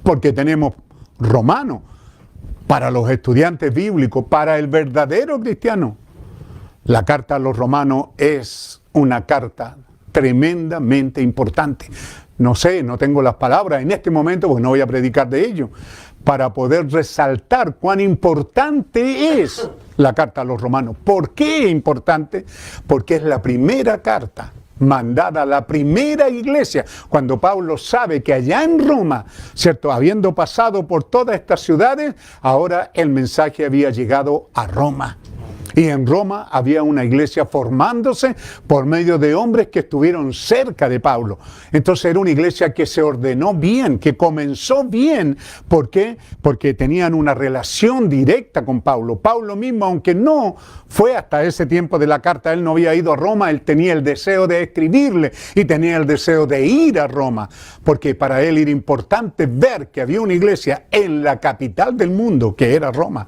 porque tenemos Romanos, para los estudiantes bíblicos, para el verdadero cristiano. La carta a los romanos es una carta tremendamente importante. No sé, no tengo las palabras en este momento, pues no voy a predicar de ello, para poder resaltar cuán importante es la carta a los romanos. ¿Por qué es importante? Porque es la primera carta mandada a la primera iglesia, cuando Pablo sabe que allá en Roma, ¿cierto?, habiendo pasado por todas estas ciudades, ahora el mensaje había llegado a Roma. Y en Roma había una iglesia formándose por medio de hombres que estuvieron cerca de Pablo. Entonces era una iglesia que se ordenó bien, que comenzó bien. ¿Por qué? Porque tenían una relación directa con Pablo. Pablo mismo, aunque no fue hasta ese tiempo de la carta, él no había ido a Roma, él tenía el deseo de escribirle y tenía el deseo de ir a Roma. Porque para él era importante ver que había una iglesia en la capital del mundo, que era Roma.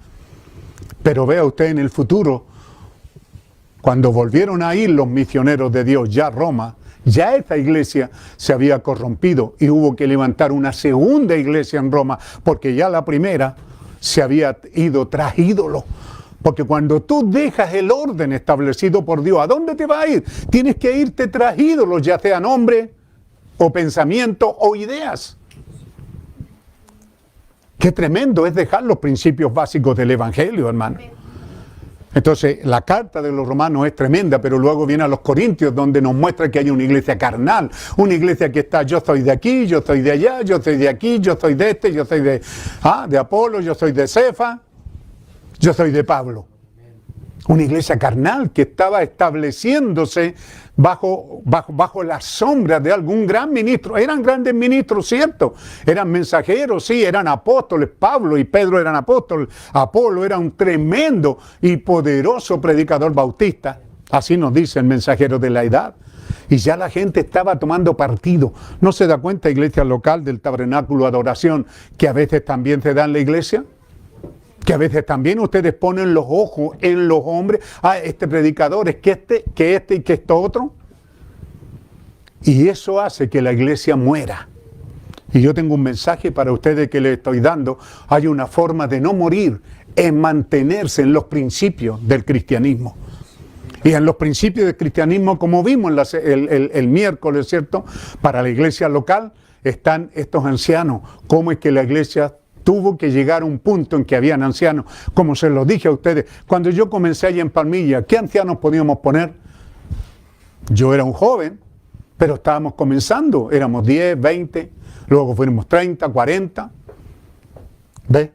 Pero vea usted en el futuro, cuando volvieron a ir los misioneros de Dios ya a Roma, ya esta iglesia se había corrompido y hubo que levantar una segunda iglesia en Roma, porque ya la primera se había ido tras ídolos. Porque cuando tú dejas el orden establecido por Dios, ¿a dónde te vas a ir? Tienes que irte tras ídolos, ya sean hombres o pensamientos o ideas. Qué tremendo es dejar los principios básicos del Evangelio, hermano. Entonces, la carta de los romanos es tremenda, pero luego viene a los Corintios, donde nos muestra que hay una iglesia carnal, una iglesia que está, yo soy de aquí, yo soy de allá, yo soy de aquí, yo soy de este, yo soy de Apolo, yo soy de Cefa, yo soy de Pablo. Una iglesia carnal que estaba estableciéndose bajo la sombra de algún gran ministro. Eran grandes ministros, ¿cierto? Eran mensajeros, sí, eran apóstoles. Pablo y Pedro eran apóstoles. Apolo era un tremendo y poderoso predicador bautista. Así nos dice el mensajero de la edad. Y ya la gente estaba tomando partido. ¿No se da cuenta, iglesia local, del tabernáculo de adoración, que a veces también se da en la iglesia? Que a veces también ustedes ponen los ojos en los hombres. Ah, este predicador es que este y que esto otro. Y eso hace que la iglesia muera. Y yo tengo un mensaje para ustedes que les estoy dando. Hay una forma de no morir, es mantenerse en los principios del cristianismo. Y en los principios del cristianismo, como vimos el miércoles, ¿cierto? Para la iglesia local están estos ancianos. ¿Cómo es que la iglesia tuvo que llegar a un punto en que habían ancianos? Como se los dije a ustedes, cuando yo comencé allá en Palmilla, ¿qué ancianos podíamos poner? Yo era un joven, pero estábamos comenzando. Éramos 10, 20, luego fuimos 30, 40. ¿Ves?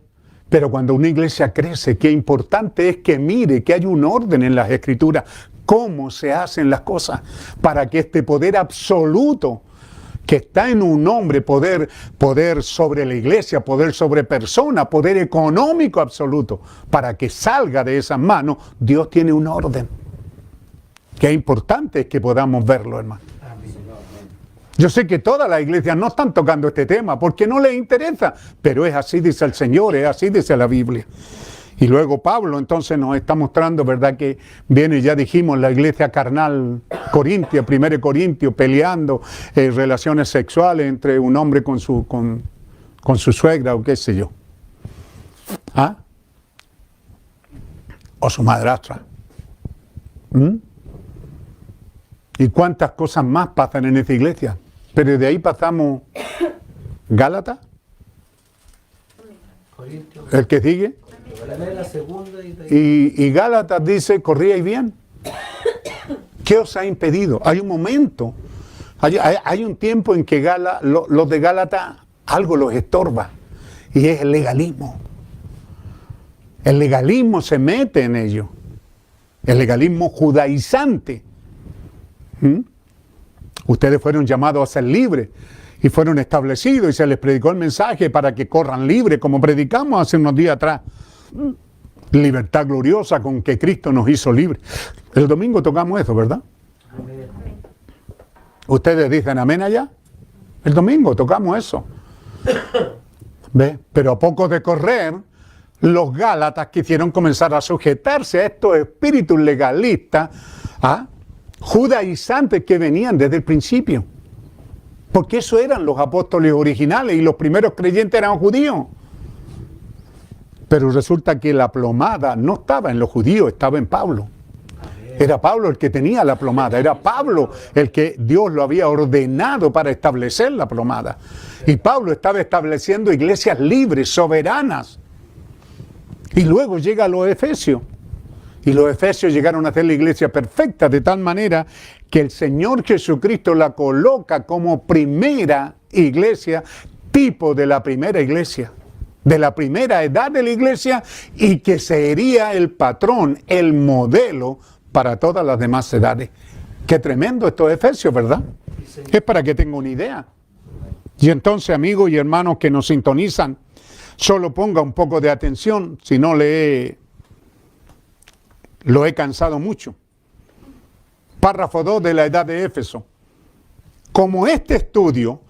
Pero cuando una iglesia crece, qué importante es que mire que hay un orden en las Escrituras, cómo se hacen las cosas, para que este poder absoluto que está en un hombre, poder sobre la iglesia, poder sobre persona, poder económico absoluto, para que salga de esas manos, Dios tiene un orden. Qué importante es que podamos verlo, hermano. Yo sé que todas las iglesias no están tocando este tema porque no les interesa, pero es así dice el Señor, es así dice la Biblia. Y luego Pablo entonces nos está mostrando, ¿verdad? Que viene, ya dijimos, la iglesia carnal corintia, 1 Corintios, peleando relaciones sexuales entre un hombre con su suegra o qué sé yo. ¿Ah? O su madrastra. ¿Y cuántas cosas más pasan en esta iglesia? Pero de ahí pasamos Gálatas, el que sigue. Y Gálatas dice, corríais bien. ¿Qué os ha impedido? Hay un momento, hay un tiempo en que los de Gálatas algo los estorba, y es el legalismo. El legalismo se mete en ello. El legalismo judaizante. Ustedes fueron llamados a ser libres y fueron establecidos y se les predicó el mensaje para que corran libres, como predicamos hace unos días atrás. Libertad gloriosa con que Cristo nos hizo libres. El domingo tocamos eso, ¿verdad? Amén. ¿Ustedes dicen amén allá? El domingo tocamos eso. ¿Ve? Pero a poco de correr, los Gálatas quisieron comenzar a sujetarse a estos espíritus legalistas, judaizantes que venían desde el principio. Porque eso eran los apóstoles originales y los primeros creyentes eran judíos. Pero resulta que la plomada no estaba en los judíos, estaba en Pablo. Era Pablo el que tenía la plomada, era Pablo el que Dios lo había ordenado para establecer la plomada. Y Pablo estaba estableciendo iglesias libres, soberanas. Y luego llega a los Efesios. Y los Efesios llegaron a ser la iglesia perfecta, de tal manera que el Señor Jesucristo la coloca como primera iglesia, tipo de la primera iglesia, de la primera edad de la iglesia, y que sería el patrón, el modelo para todas las demás edades. Qué tremendo estos Efesios, ¿verdad? Es para que tenga una idea. Y entonces, amigos y hermanos que nos sintonizan, solo ponga un poco de atención, si no lo he cansado mucho. Párrafo 2 de la edad de Éfeso. Como este estudio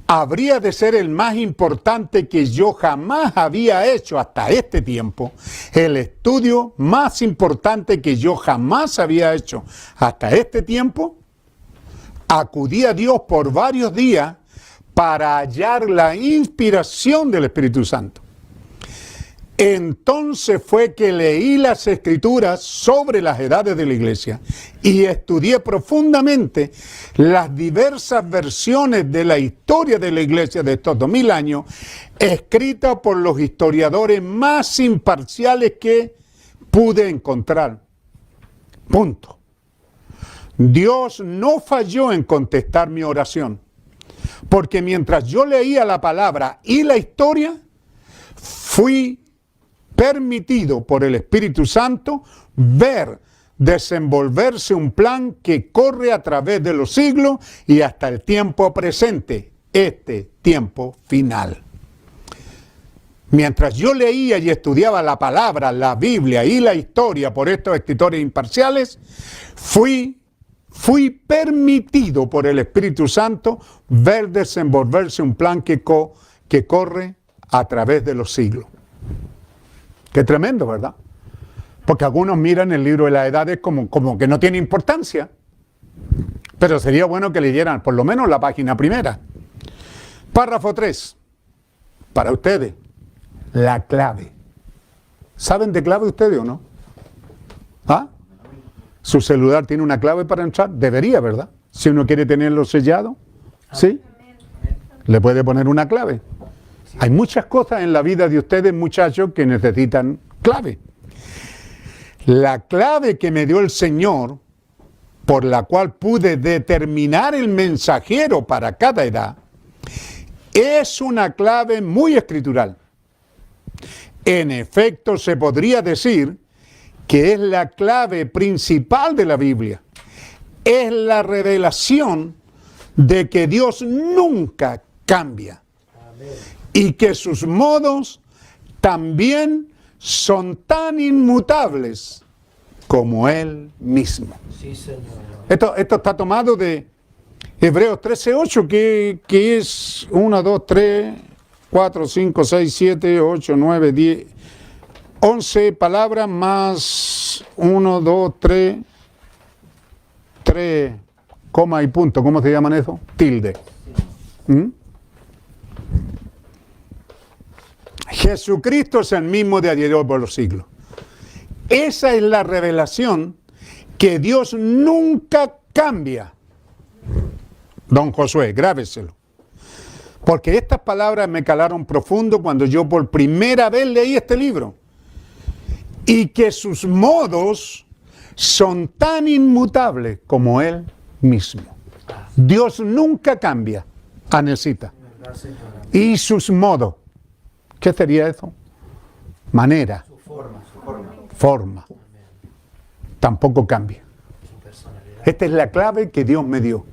habría de ser el más importante que yo jamás había hecho hasta este tiempo, el estudio más importante que yo jamás había hecho hasta este tiempo, acudí a Dios por varios días para hallar la inspiración del Espíritu Santo. Entonces fue que leí las Escrituras sobre las edades de la iglesia y estudié profundamente las diversas versiones de la historia de la iglesia de estos 2000 años, escritas por los historiadores más imparciales que pude encontrar. Punto. Dios no falló en contestar mi oración, porque mientras yo leía la palabra y la historia, fui permitido por el Espíritu Santo ver desenvolverse un plan que corre a través de los siglos y hasta el tiempo presente, este tiempo final. Mientras yo leía y estudiaba la palabra, la Biblia y la historia por estos escritores imparciales, fui fui permitido por el Espíritu Santo ver desenvolverse un plan que corre a través de los siglos. Qué tremendo, ¿verdad? Porque algunos miran el libro de las edades como que no tiene importancia. Pero sería bueno que leyeran por lo menos la página primera. Párrafo 3. Para ustedes, la clave. ¿Saben de clave ustedes o no? ¿Ah? ¿Su celular tiene una clave para entrar? Debería, ¿verdad? Si uno quiere tenerlo sellado, ¿sí? Le puede poner una clave. Hay muchas cosas en la vida de ustedes, muchachos, que necesitan clave. La clave que me dio el Señor, por la cual pude determinar el mensajero para cada edad, es una clave muy escritural. En efecto, se podría decir que es la clave principal de la Biblia. Es la revelación de que Dios nunca cambia. Amén. Y que sus modos también son tan inmutables como Él mismo. Sí, Señor. Esto está tomado de Hebreos 13:8, que es 1, 2, 3, 4, 5, 6, 7, 8, 9, 10, 11 palabras más 1, 2, 3, coma y punto. ¿Cómo se llaman eso? Tilde. Jesucristo es el mismo de ayer y por los siglos. Esa es la revelación que Dios nunca cambia. Don Josué, grábeselo. Porque estas palabras me calaron profundo cuando yo por primera vez leí este libro. Y que sus modos son tan inmutables como Él mismo. Dios nunca cambia, Anesita. Y sus modos, ¿qué sería eso? Manera. Forma. Tampoco cambia. Esta es la clave que Dios me dio.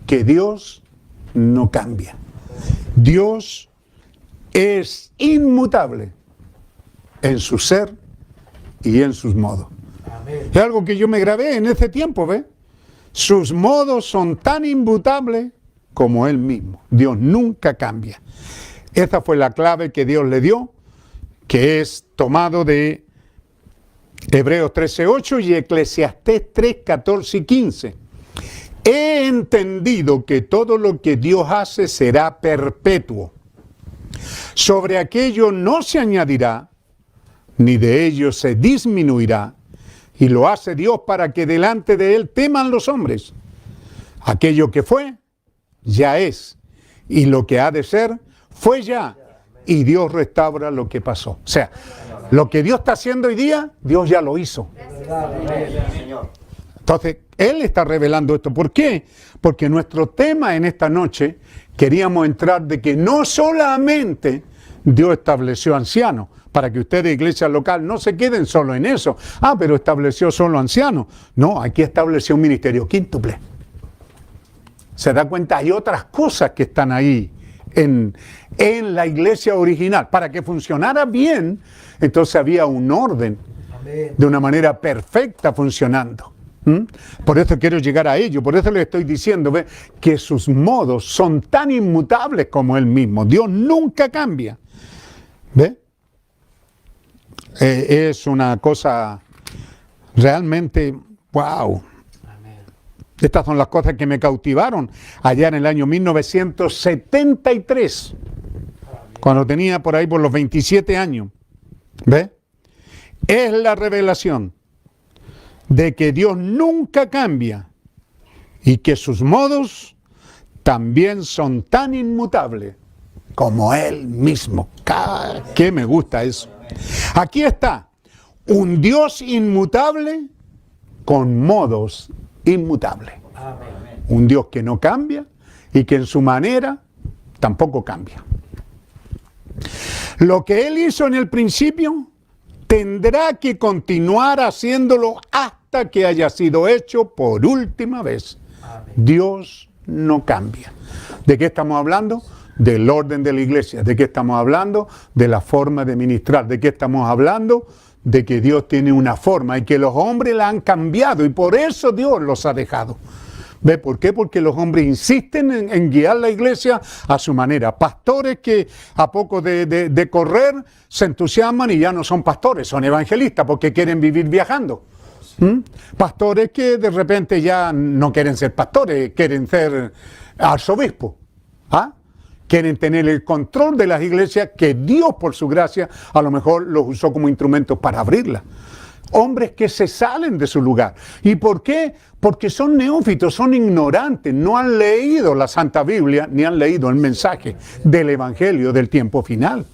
Que Dios no cambia. Dios es inmutable en su ser y en sus modos. Amén. Es algo que yo me grabé en ese tiempo, ¿ves? Sus modos son tan inmutables como Él mismo. Dios nunca cambia. Esa fue la clave que Dios le dio, que es tomado de Hebreos 13:8 y Eclesiastés 3:14 y 15. He entendido que todo lo que Dios hace será perpetuo. Sobre aquello no se añadirá, ni de ello se disminuirá, y lo hace Dios para que delante de Él teman los hombres. Aquello que fue, ya es, y lo que ha de ser, fue ya, y Dios restaura lo que pasó. O sea, lo que Dios está haciendo hoy día, Dios ya lo hizo. Entonces, Él está revelando esto. ¿Por qué? Porque nuestro tema en esta noche, queríamos entrar de que no solamente Dios estableció ancianos, para que ustedes, iglesia local, no se queden solo en eso. Ah, pero estableció solo ancianos. No, aquí estableció un ministerio quíntuple. ¿Se da cuenta? Hay otras cosas que están ahí en la iglesia original. Para que funcionara bien, entonces había un orden de una manera perfecta funcionando. Por eso quiero llegar a ello, por eso les estoy diciendo, ¿ve? Que sus modos son tan inmutables como Él mismo. Dios nunca cambia. ¿Ve? Es una cosa realmente, wow. Estas son las cosas que me cautivaron allá en el año 1973, cuando tenía por ahí por los 27 años. ¿Ve? Es la revelación de que Dios nunca cambia y que sus modos también son tan inmutables como Él mismo. ¡Qué me gusta eso! Aquí está, un Dios inmutable con modos inmutables. Un Dios que no cambia y que en su manera tampoco cambia. Lo que Él hizo en el principio tendrá que continuar haciéndolo hasta que haya sido hecho por última vez. Amén. Dios no cambia. ¿De qué estamos hablando? Del orden de la iglesia. ¿De qué estamos hablando? De la forma de ministrar. ¿De qué estamos hablando? De que Dios tiene una forma y que los hombres la han cambiado y por eso Dios los ha dejado. ¿Ve por qué? Porque los hombres insisten en guiar la iglesia a su manera. Pastores que a poco de correr se entusiasman y ya no son pastores, son evangelistas porque quieren vivir viajando. Pastores que de repente ya no quieren ser pastores, quieren ser arzobispos. Quieren tener el control de las iglesias que Dios por su gracia a lo mejor los usó como instrumentos para abrirlas. Hombres que se salen de su lugar. ¿Y por qué? Porque son neófitos, son ignorantes, no han leído la Santa Biblia, ni han leído el mensaje del Evangelio del tiempo final.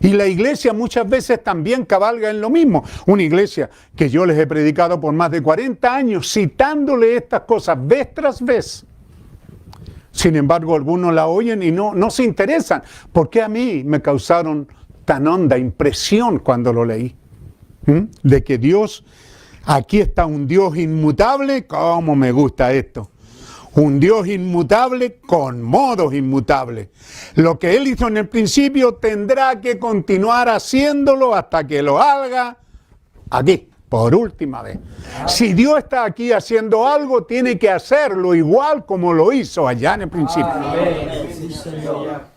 Y la iglesia muchas veces también cabalga en lo mismo. Una iglesia que yo les he predicado por más de 40 años, citándole estas cosas vez tras vez. Sin embargo, algunos la oyen y no se interesan. ¿Por qué a mí me causaron tan honda impresión cuando lo leí? De que Dios, aquí está un Dios inmutable, ¿cómo me gusta esto? Un Dios inmutable con modos inmutables. Lo que Él hizo en el principio tendrá que continuar haciéndolo hasta que lo haga aquí, por última vez. Si Dios está aquí haciendo algo, tiene que hacerlo igual como lo hizo allá en el principio. Sí, Señor.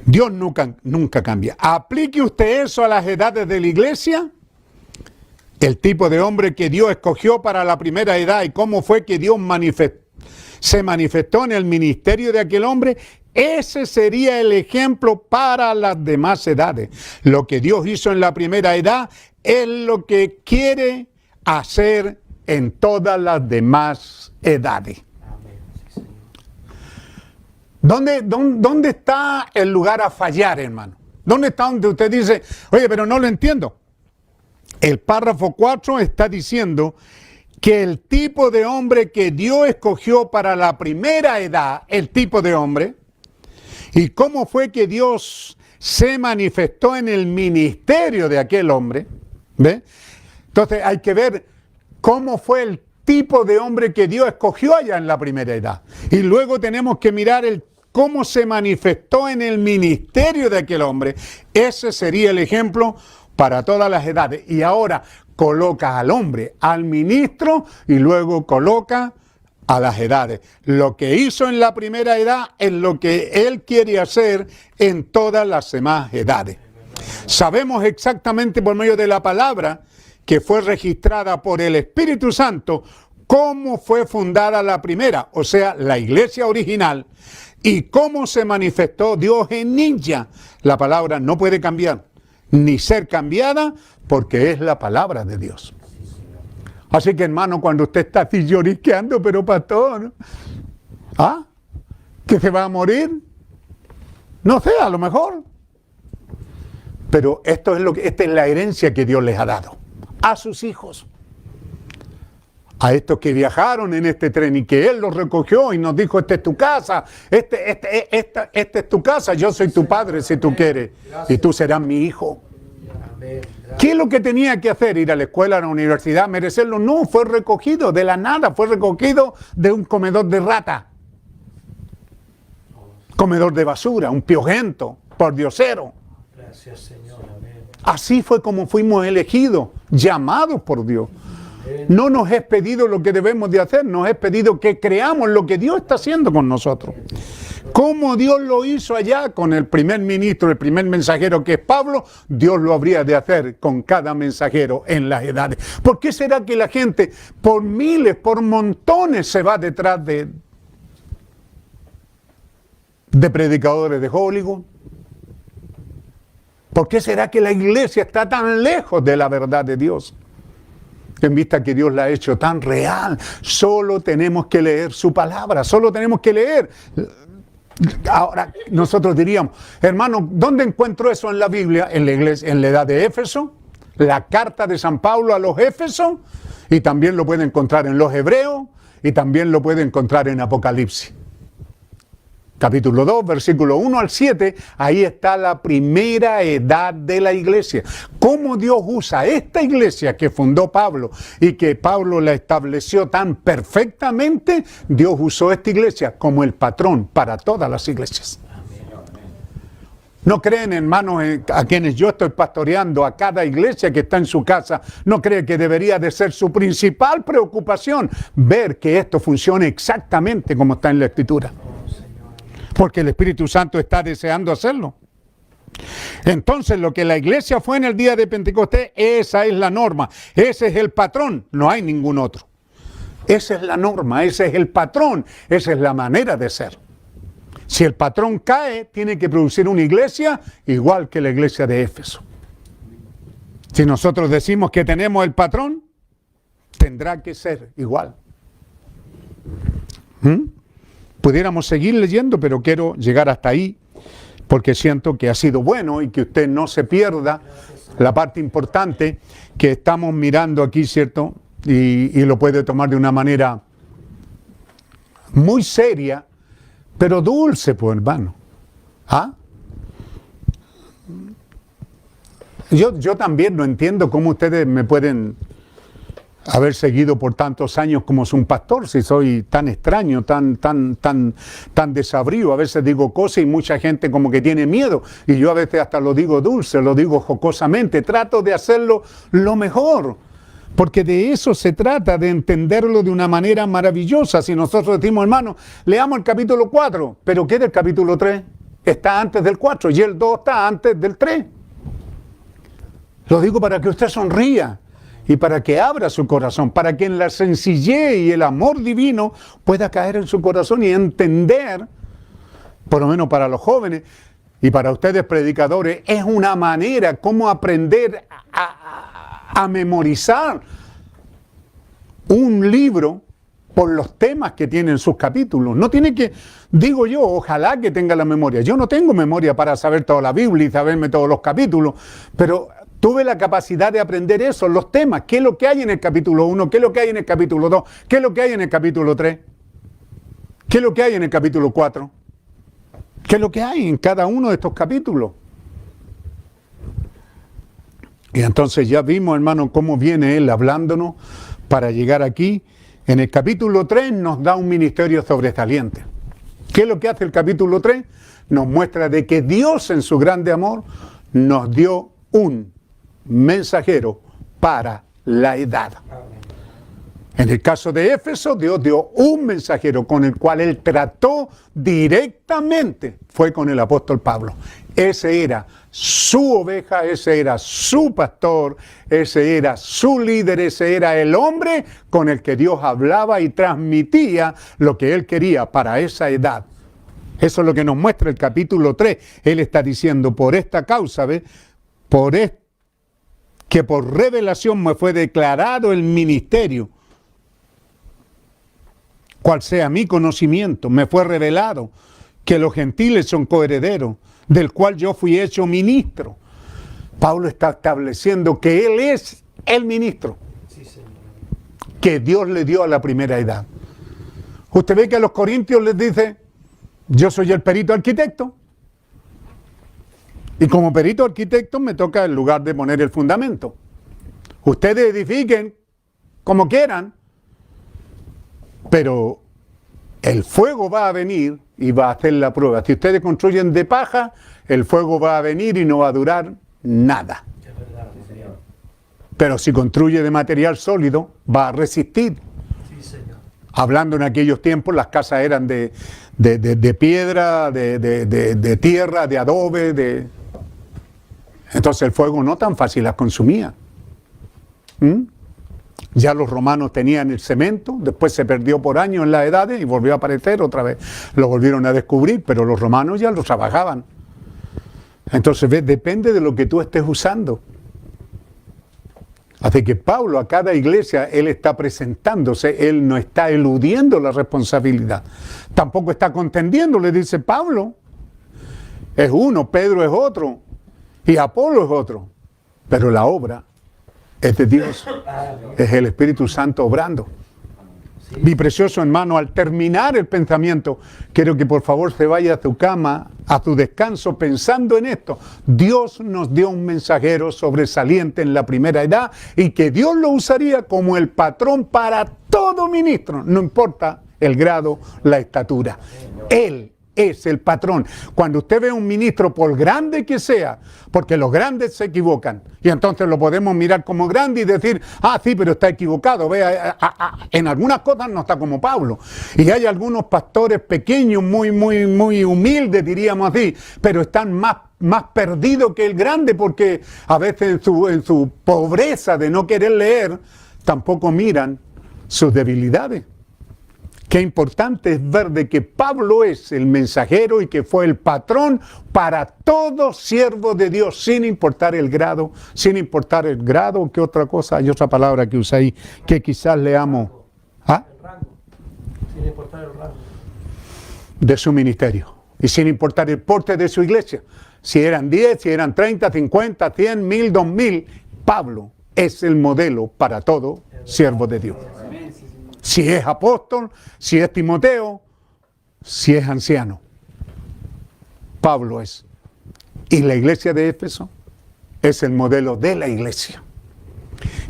Dios nunca cambia. Aplique usted eso a las edades de la iglesia. El tipo de hombre que Dios escogió para la primera edad y cómo fue que Dios se manifestó en el ministerio de aquel hombre. Ese sería el ejemplo para las demás edades. Lo que Dios hizo en la primera edad es lo que quiere hacer en todas las demás edades. ¿Dónde está el lugar a fallar, hermano? ¿Dónde está donde usted dice, oye, pero no lo entiendo? El párrafo 4 está diciendo que el tipo de hombre que Dios escogió para la primera edad, el tipo de hombre, y cómo fue que Dios se manifestó en el ministerio de aquel hombre, ¿ve? Entonces hay que ver cómo fue el tipo de hombre que Dios escogió allá en la primera edad. Y luego tenemos que mirar cómo se manifestó en el ministerio de aquel hombre. Ese sería el ejemplo para todas las edades. Y ahora coloca al hombre, al ministro, y luego coloca a las edades. Lo que hizo en la primera edad es lo que Él quiere hacer en todas las demás edades. Sabemos exactamente por medio de la palabra que fue registrada por el Espíritu Santo cómo fue fundada la primera, o sea, la iglesia original, y cómo se manifestó Dios en ella. La palabra no puede cambiar, ni ser cambiada, porque es la palabra de Dios. Así que, hermano, cuando usted está así lloriqueando, pero pastor, ¿que se va a morir? No sé, a lo mejor. Pero esta es la herencia que Dios les ha dado a sus hijos. A estos que viajaron en este tren y que Él los recogió y nos dijo, esta es tu casa, esta es tu casa, yo soy tu padre si tú quieres, y tú serás mi hijo. ¿Qué es lo que tenía que hacer? ¿Ir a la escuela, a la universidad, merecerlo? No, fue recogido de la nada, fue recogido de un comedor de rata, comedor de basura, un piojento, por diosero. Gracias, Señor. Amén. Así fue como fuimos elegidos, llamados por Dios. No nos es pedido lo que debemos de hacer, nos es pedido que creamos lo que Dios está haciendo con nosotros. Como Dios lo hizo allá con el primer ministro, el primer mensajero que es Pablo, Dios lo habría de hacer con cada mensajero en las edades. ¿Por qué será que la gente por miles, por montones se va detrás de predicadores de Hollywood? ¿Por qué será que la iglesia está tan lejos de la verdad de Dios? En vista que Dios la ha hecho tan real, solo tenemos que leer su palabra, solo tenemos que leer. Ahora, nosotros diríamos, hermano, ¿dónde encuentro eso en la Biblia? En la iglesia, en la edad de Éfeso, la carta de San Pablo a los Éfesos, y también lo puede encontrar en los Hebreos, y también lo puede encontrar en Apocalipsis. Capítulo 2, versículo 1 al 7, ahí está la primera edad de la iglesia. Cómo Dios usa esta iglesia que fundó Pablo y que Pablo la estableció tan perfectamente, Dios usó esta iglesia como el patrón para todas las iglesias. ¿No creen, hermanos, a quienes yo estoy pastoreando, a cada iglesia que está en su casa, no creen que debería de ser su principal preocupación ver que esto funcione exactamente como está en la Escritura? Porque el Espíritu Santo está deseando hacerlo. Entonces, lo que la iglesia fue en el día de Pentecostés, esa es la norma, ese es el patrón, no hay ningún otro. Esa es la norma, ese es el patrón, esa es la manera de ser. Si el patrón cae, tiene que producir una iglesia igual que la iglesia de Éfeso. Si nosotros decimos que tenemos el patrón, tendrá que ser igual. Pudiéramos seguir leyendo, pero quiero llegar hasta ahí, porque siento que ha sido bueno y que usted no se pierda la parte importante que estamos mirando aquí, ¿cierto? Y lo puede tomar de una manera muy seria, pero dulce, pues, hermano. ¿Ah? Yo también no entiendo cómo ustedes me pueden haber seguido por tantos años como un pastor, si soy tan extraño, tan desabrido. A veces digo cosas y mucha gente como que tiene miedo, y yo a veces hasta lo digo dulce, lo digo jocosamente, trato de hacerlo lo mejor, porque de eso se trata, de entenderlo de una manera maravillosa. Si nosotros decimos, hermano, leamos el capítulo 4, pero ¿qué del capítulo 3? Está antes del 4 y el 2 está antes del 3. Lo digo para que usted sonría y para que abra su corazón, para que en la sencillez y el amor divino pueda caer en su corazón y entender, por lo menos para los jóvenes y para ustedes predicadores, es una manera como aprender a memorizar un libro por los temas que tienen sus capítulos. No tiene que, digo yo, ojalá que tenga la memoria. Yo no tengo memoria para saber toda la Biblia y saberme todos los capítulos, pero tuve la capacidad de aprender eso, los temas, qué es lo que hay en el capítulo 1, qué es lo que hay en el capítulo 2, qué es lo que hay en el capítulo 3, qué es lo que hay en el capítulo 4, qué es lo que hay en cada uno de estos capítulos. Y entonces ya vimos, hermano, cómo viene él hablándonos para llegar aquí. En el capítulo 3 nos da un ministerio sobresaliente. ¿Qué es lo que hace el capítulo 3? Nos muestra de que Dios en su grande amor nos dio un mensajero para la edad. En el caso de Éfeso, Dios dio un mensajero con el cual él trató directamente, fue con el apóstol Pablo. Ese era su oveja, ese era su pastor, ese era su líder, ese era el hombre con el que Dios hablaba y transmitía lo que él quería para esa edad. Eso es lo que nos muestra el capítulo 3. Él está diciendo, por esta causa, ¿ves? Que por revelación me fue declarado el ministerio, cual sea mi conocimiento, me fue revelado que los gentiles son coherederos, del cual yo fui hecho ministro. Pablo está estableciendo que él es el ministro que Dios le dio a la primera edad. Usted ve que a los corintios les dice, yo soy el perito arquitecto, y como perito arquitecto me toca el lugar de poner el fundamento. Ustedes edifiquen como quieran, pero el fuego va a venir y va a hacer la prueba. Si ustedes construyen de paja, el fuego va a venir y no va a durar nada. Pero si construye de material sólido, va a resistir. Hablando en aquellos tiempos, las casas eran de piedra, de tierra, de adobe, Entonces el fuego no tan fácil las consumía. Ya los romanos tenían el cemento, después se perdió por años en las edades y volvió a aparecer otra vez. Lo volvieron a descubrir, pero los romanos ya lo trabajaban. Entonces, ¿ves? Depende de lo que tú estés usando. Así que Pablo a cada iglesia, él está presentándose, él no está eludiendo la responsabilidad. Tampoco está contendiendo, le dice Pablo. Es uno, Pedro es otro y Apolo es otro. Pero la obra es de Dios, es el Espíritu Santo obrando. Mi precioso hermano, al terminar el pensamiento, quiero que por favor se vaya a tu cama, a tu descanso, pensando en esto. Dios nos dio un mensajero sobresaliente en la primera edad y que Dios lo usaría como el patrón para todo ministro, no importa el grado, la estatura. Él es el patrón. Cuando usted ve a un ministro, por grande que sea, porque los grandes se equivocan, y entonces lo podemos mirar como grande y decir, ah, sí, pero está equivocado, vea, en algunas cosas no está como Pablo. Y hay algunos pastores pequeños, muy humildes, diríamos así, pero están más perdidos que el grande, porque a veces en su pobreza de no querer leer, tampoco miran sus debilidades. Qué importante es ver de que Pablo es el mensajero y que fue el patrón para todo siervo de Dios, sin importar el grado, ¿qué otra cosa? Hay otra palabra que usa ahí, que quizás leamos. ¿Ah? El rango, sin importar el rango. De su ministerio, y sin importar el porte de su iglesia. Si eran 10, si eran 30, 50, 100, 1000, 2000, Pablo es el modelo para todo siervo de Dios. Si es apóstol, si es Timoteo, si es anciano, Pablo es. Y la iglesia de Éfeso es el modelo de la iglesia.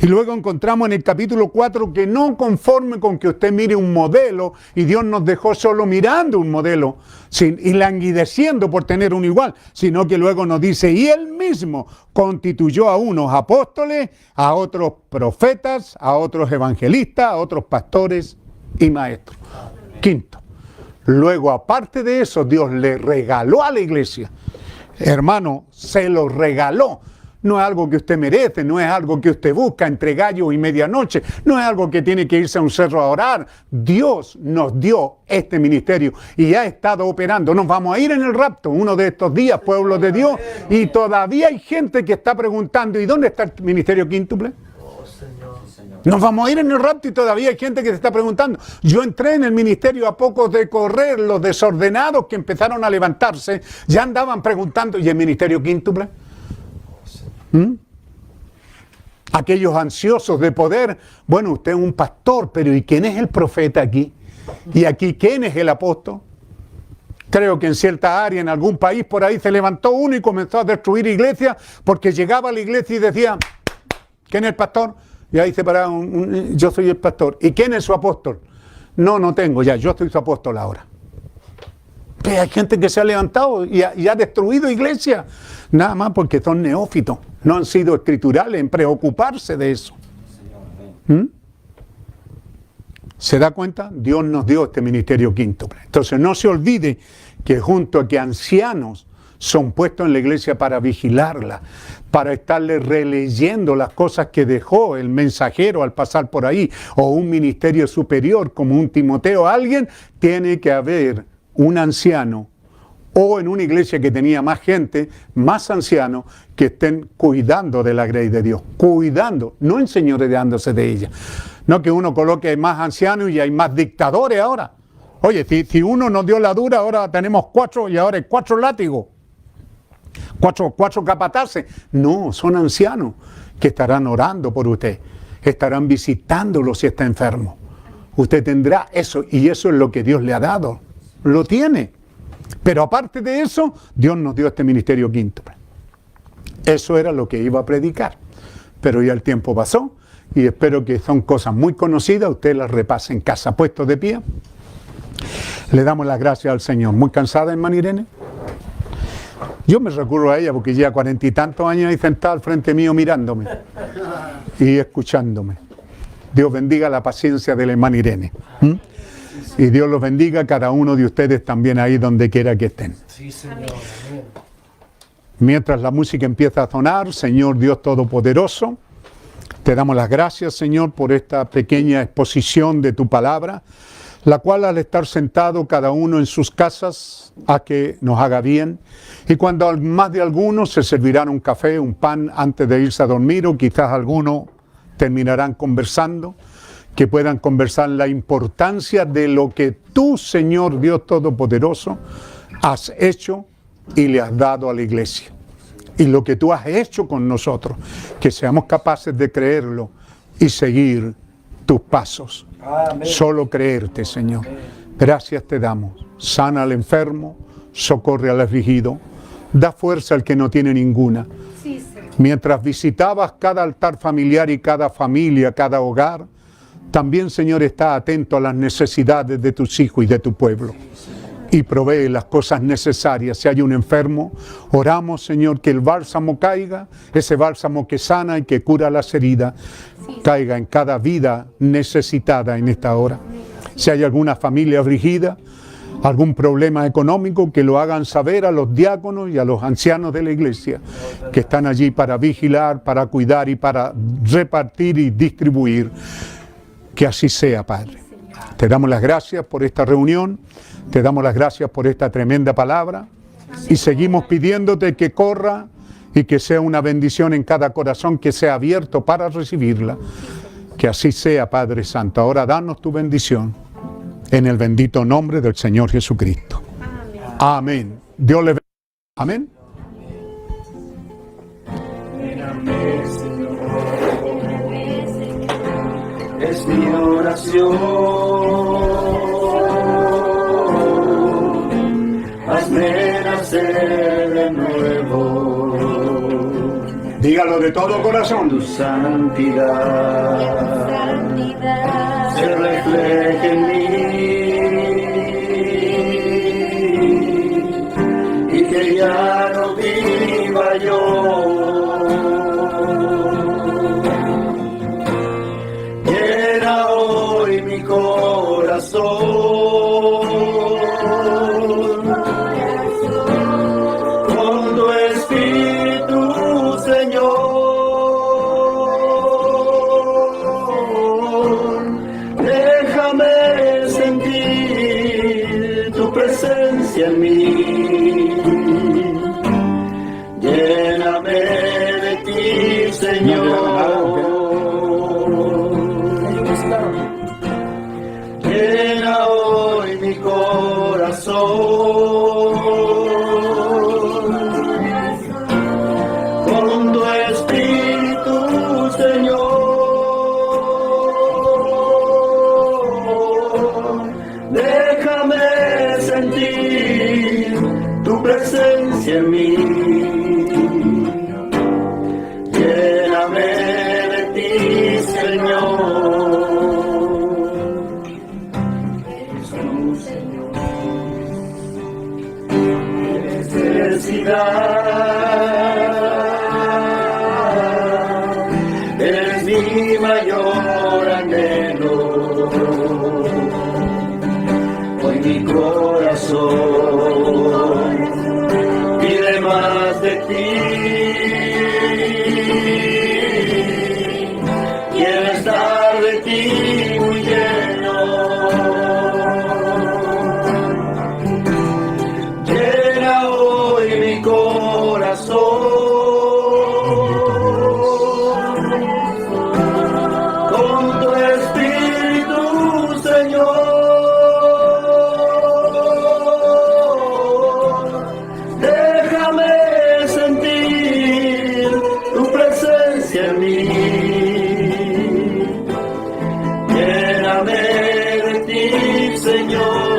Y luego encontramos en el capítulo 4 que no conforme con que usted mire un modelo, y Dios nos dejó solo mirando un modelo y languideciendo por tener uno igual, sino que luego nos dice, y Él mismo constituyó a unos apóstoles, a otros profetas, a otros evangelistas, a otros pastores y maestros. Quinto, luego aparte de eso, Dios le regaló a la iglesia. Hermano, se lo regaló. No es algo que usted merece, no es algo que usted busca entre gallo y medianoche, no es algo que tiene que irse a un cerro a orar. Dios nos dio este ministerio y ha estado operando. Nos vamos a ir en el rapto uno de estos días, pueblo de Dios, y todavía hay gente que está preguntando, ¿y dónde está el ministerio quíntuple? Nos vamos a ir en el rapto y todavía hay gente que se está preguntando. Yo entré en el ministerio a pocos de correr, los desordenados que empezaron a levantarse, ya andaban preguntando, ¿y el ministerio quíntuple? Aquellos ansiosos de poder, bueno, usted es un pastor, pero ¿y quién es el profeta aquí? ¿Y aquí quién es el apóstol? Creo que en cierta área, en algún país por ahí, se levantó uno y comenzó a destruir iglesias, porque llegaba a la iglesia y decía, ¿quién es el pastor? Y ahí se paraba, yo soy el pastor. ¿Y quién es su apóstol? No tengo ya, yo soy su apóstol ahora. Pero hay gente que se ha levantado y ha destruido iglesias, nada más porque son neófitos, no han sido escriturales en preocuparse de eso. ¿Se da cuenta? Dios nos dio este ministerio quíntuple. Entonces no se olvide que junto a que ancianos son puestos en la iglesia para vigilarla, para estarle releyendo las cosas que dejó el mensajero al pasar por ahí, o un ministerio superior como un Timoteo, alguien, tiene que haber un anciano, o en una iglesia que tenía más gente, más ancianos, que estén cuidando de la grey de Dios, cuidando, no enseñoreándose de ella. No que uno coloque más ancianos y hay más dictadores ahora. Oye, si uno nos dio la dura, ahora tenemos 4 y ahora hay 4 látigos, 4 capataces. No, son ancianos que estarán orando por usted, estarán visitándolo si está enfermo. Usted tendrá eso, y eso es lo que Dios le ha dado. Lo tiene. Pero aparte de eso, Dios nos dio este ministerio quíntuple. Eso era lo que iba a predicar. Pero ya el tiempo pasó y espero que son cosas muy conocidas. Usted las repase en casa, puestos de pie. Le damos las gracias al Señor. ¿Muy cansada, hermana Irene? Yo me recurro a ella porque lleva 40 y tantos años ahí sentada al frente mío mirándome y escuchándome. Dios bendiga la paciencia de la hermana Irene. Y Dios los bendiga a cada uno de ustedes también ahí donde quiera que estén. Sí, Señor. Amén. Mientras la música empieza a sonar, Señor Dios Todopoderoso, te damos las gracias, Señor, por esta pequeña exposición de tu palabra, la cual al estar sentado cada uno en sus casas, a que nos haga bien. Y cuando más de algunos se servirán un café, un pan antes de irse a dormir, o quizás algunos terminarán conversando, que puedan conversar la importancia de lo que tú, Señor Dios Todopoderoso, has hecho y le has dado a la iglesia. Y lo que tú has hecho con nosotros, que seamos capaces de creerlo y seguir tus pasos. Amén. Solo creerte, Señor. Gracias te damos. Sana al enfermo, socorre al afligido, da fuerza al que no tiene ninguna. Sí, Señor. Mientras visitabas cada altar familiar y cada familia, cada hogar, también, Señor, está atento a las necesidades de tus hijos y de tu pueblo. y provee las cosas necesarias. Si hay un enfermo, oramos, Señor, que el bálsamo caiga, ese bálsamo que sana y que cura las heridas, caiga en cada vida necesitada en esta hora. Si hay alguna familia afligida, algún problema económico, que lo hagan saber a los diáconos y a los ancianos de la iglesia, que están allí para vigilar, para cuidar y para repartir y distribuir. Que así sea, Padre. Te damos las gracias por esta reunión, te damos las gracias por esta tremenda palabra y seguimos pidiéndote que corra y que sea una bendición en cada corazón que sea abierto para recibirla. Que así sea, Padre Santo. Ahora danos tu bendición en el bendito nombre del Señor Jesucristo. Amén. Dios le bendiga. Amén. Es mi oración, hazme nacer de nuevo. Dígalo de todo corazón. Tu santidad se refleje en mí y que ya no viva yo. Con tu Espíritu, Señor, déjame sentir tu presencia en mí. Lléname de ti, Señor. Llena hoy mi corazón con tu Espíritu, Señor. Déjame sentir tu presencia en mí. Lléname de ti, Señor. Eres mi mayor anhelo. Hoy mi corazón pide más de ti. Quiero estar de ti muy lleno. Con tu Espíritu, Señor, déjame sentir tu presencia en mí. Lléname de ti, Señor.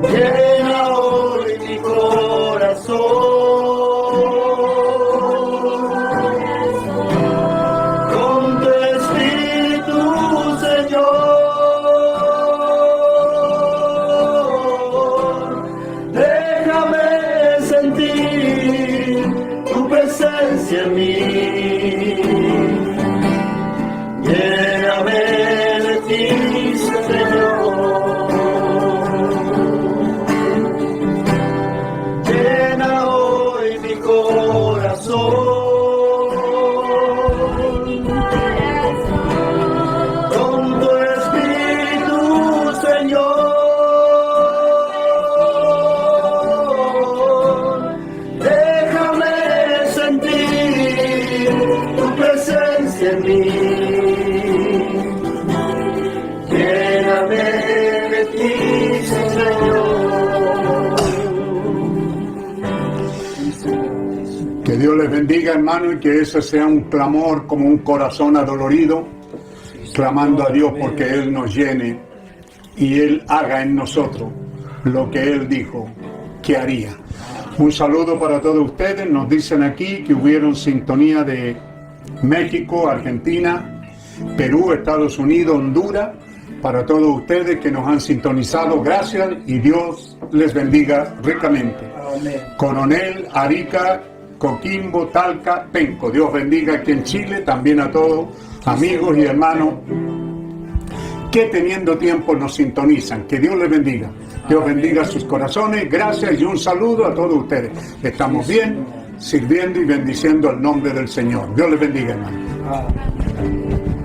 Llena hoy mi corazón con tu Espíritu, Señor. Déjame sentir tu presencia en mí. Lléname de ti, Señor. Con tu Espíritu, Señor, déjame sentir tu presencia en mí. Lléname de ti, Señor. Que Dios les bendiga, hermano, y que ese sea un clamor como un corazón adolorido, clamando a Dios porque Él nos llene y Él haga en nosotros lo que Él dijo que haría. Un saludo para todos ustedes. Nos dicen aquí que hubieron sintonía de México, Argentina, Perú, Estados Unidos, Honduras, Para todos ustedes que nos han sintonizado, gracias y Dios les bendiga ricamente. Amén. Coronel, Arica, Coquimbo, Talca, Penco. Dios bendiga aquí en Chile, también a todos amigos y hermanos que teniendo tiempo nos sintonizan. Que Dios les bendiga. Dios bendiga sus corazones. Gracias y un saludo a todos ustedes. Estamos bien, sirviendo y bendiciendo el nombre del Señor. Dios les bendiga, hermano. Amén.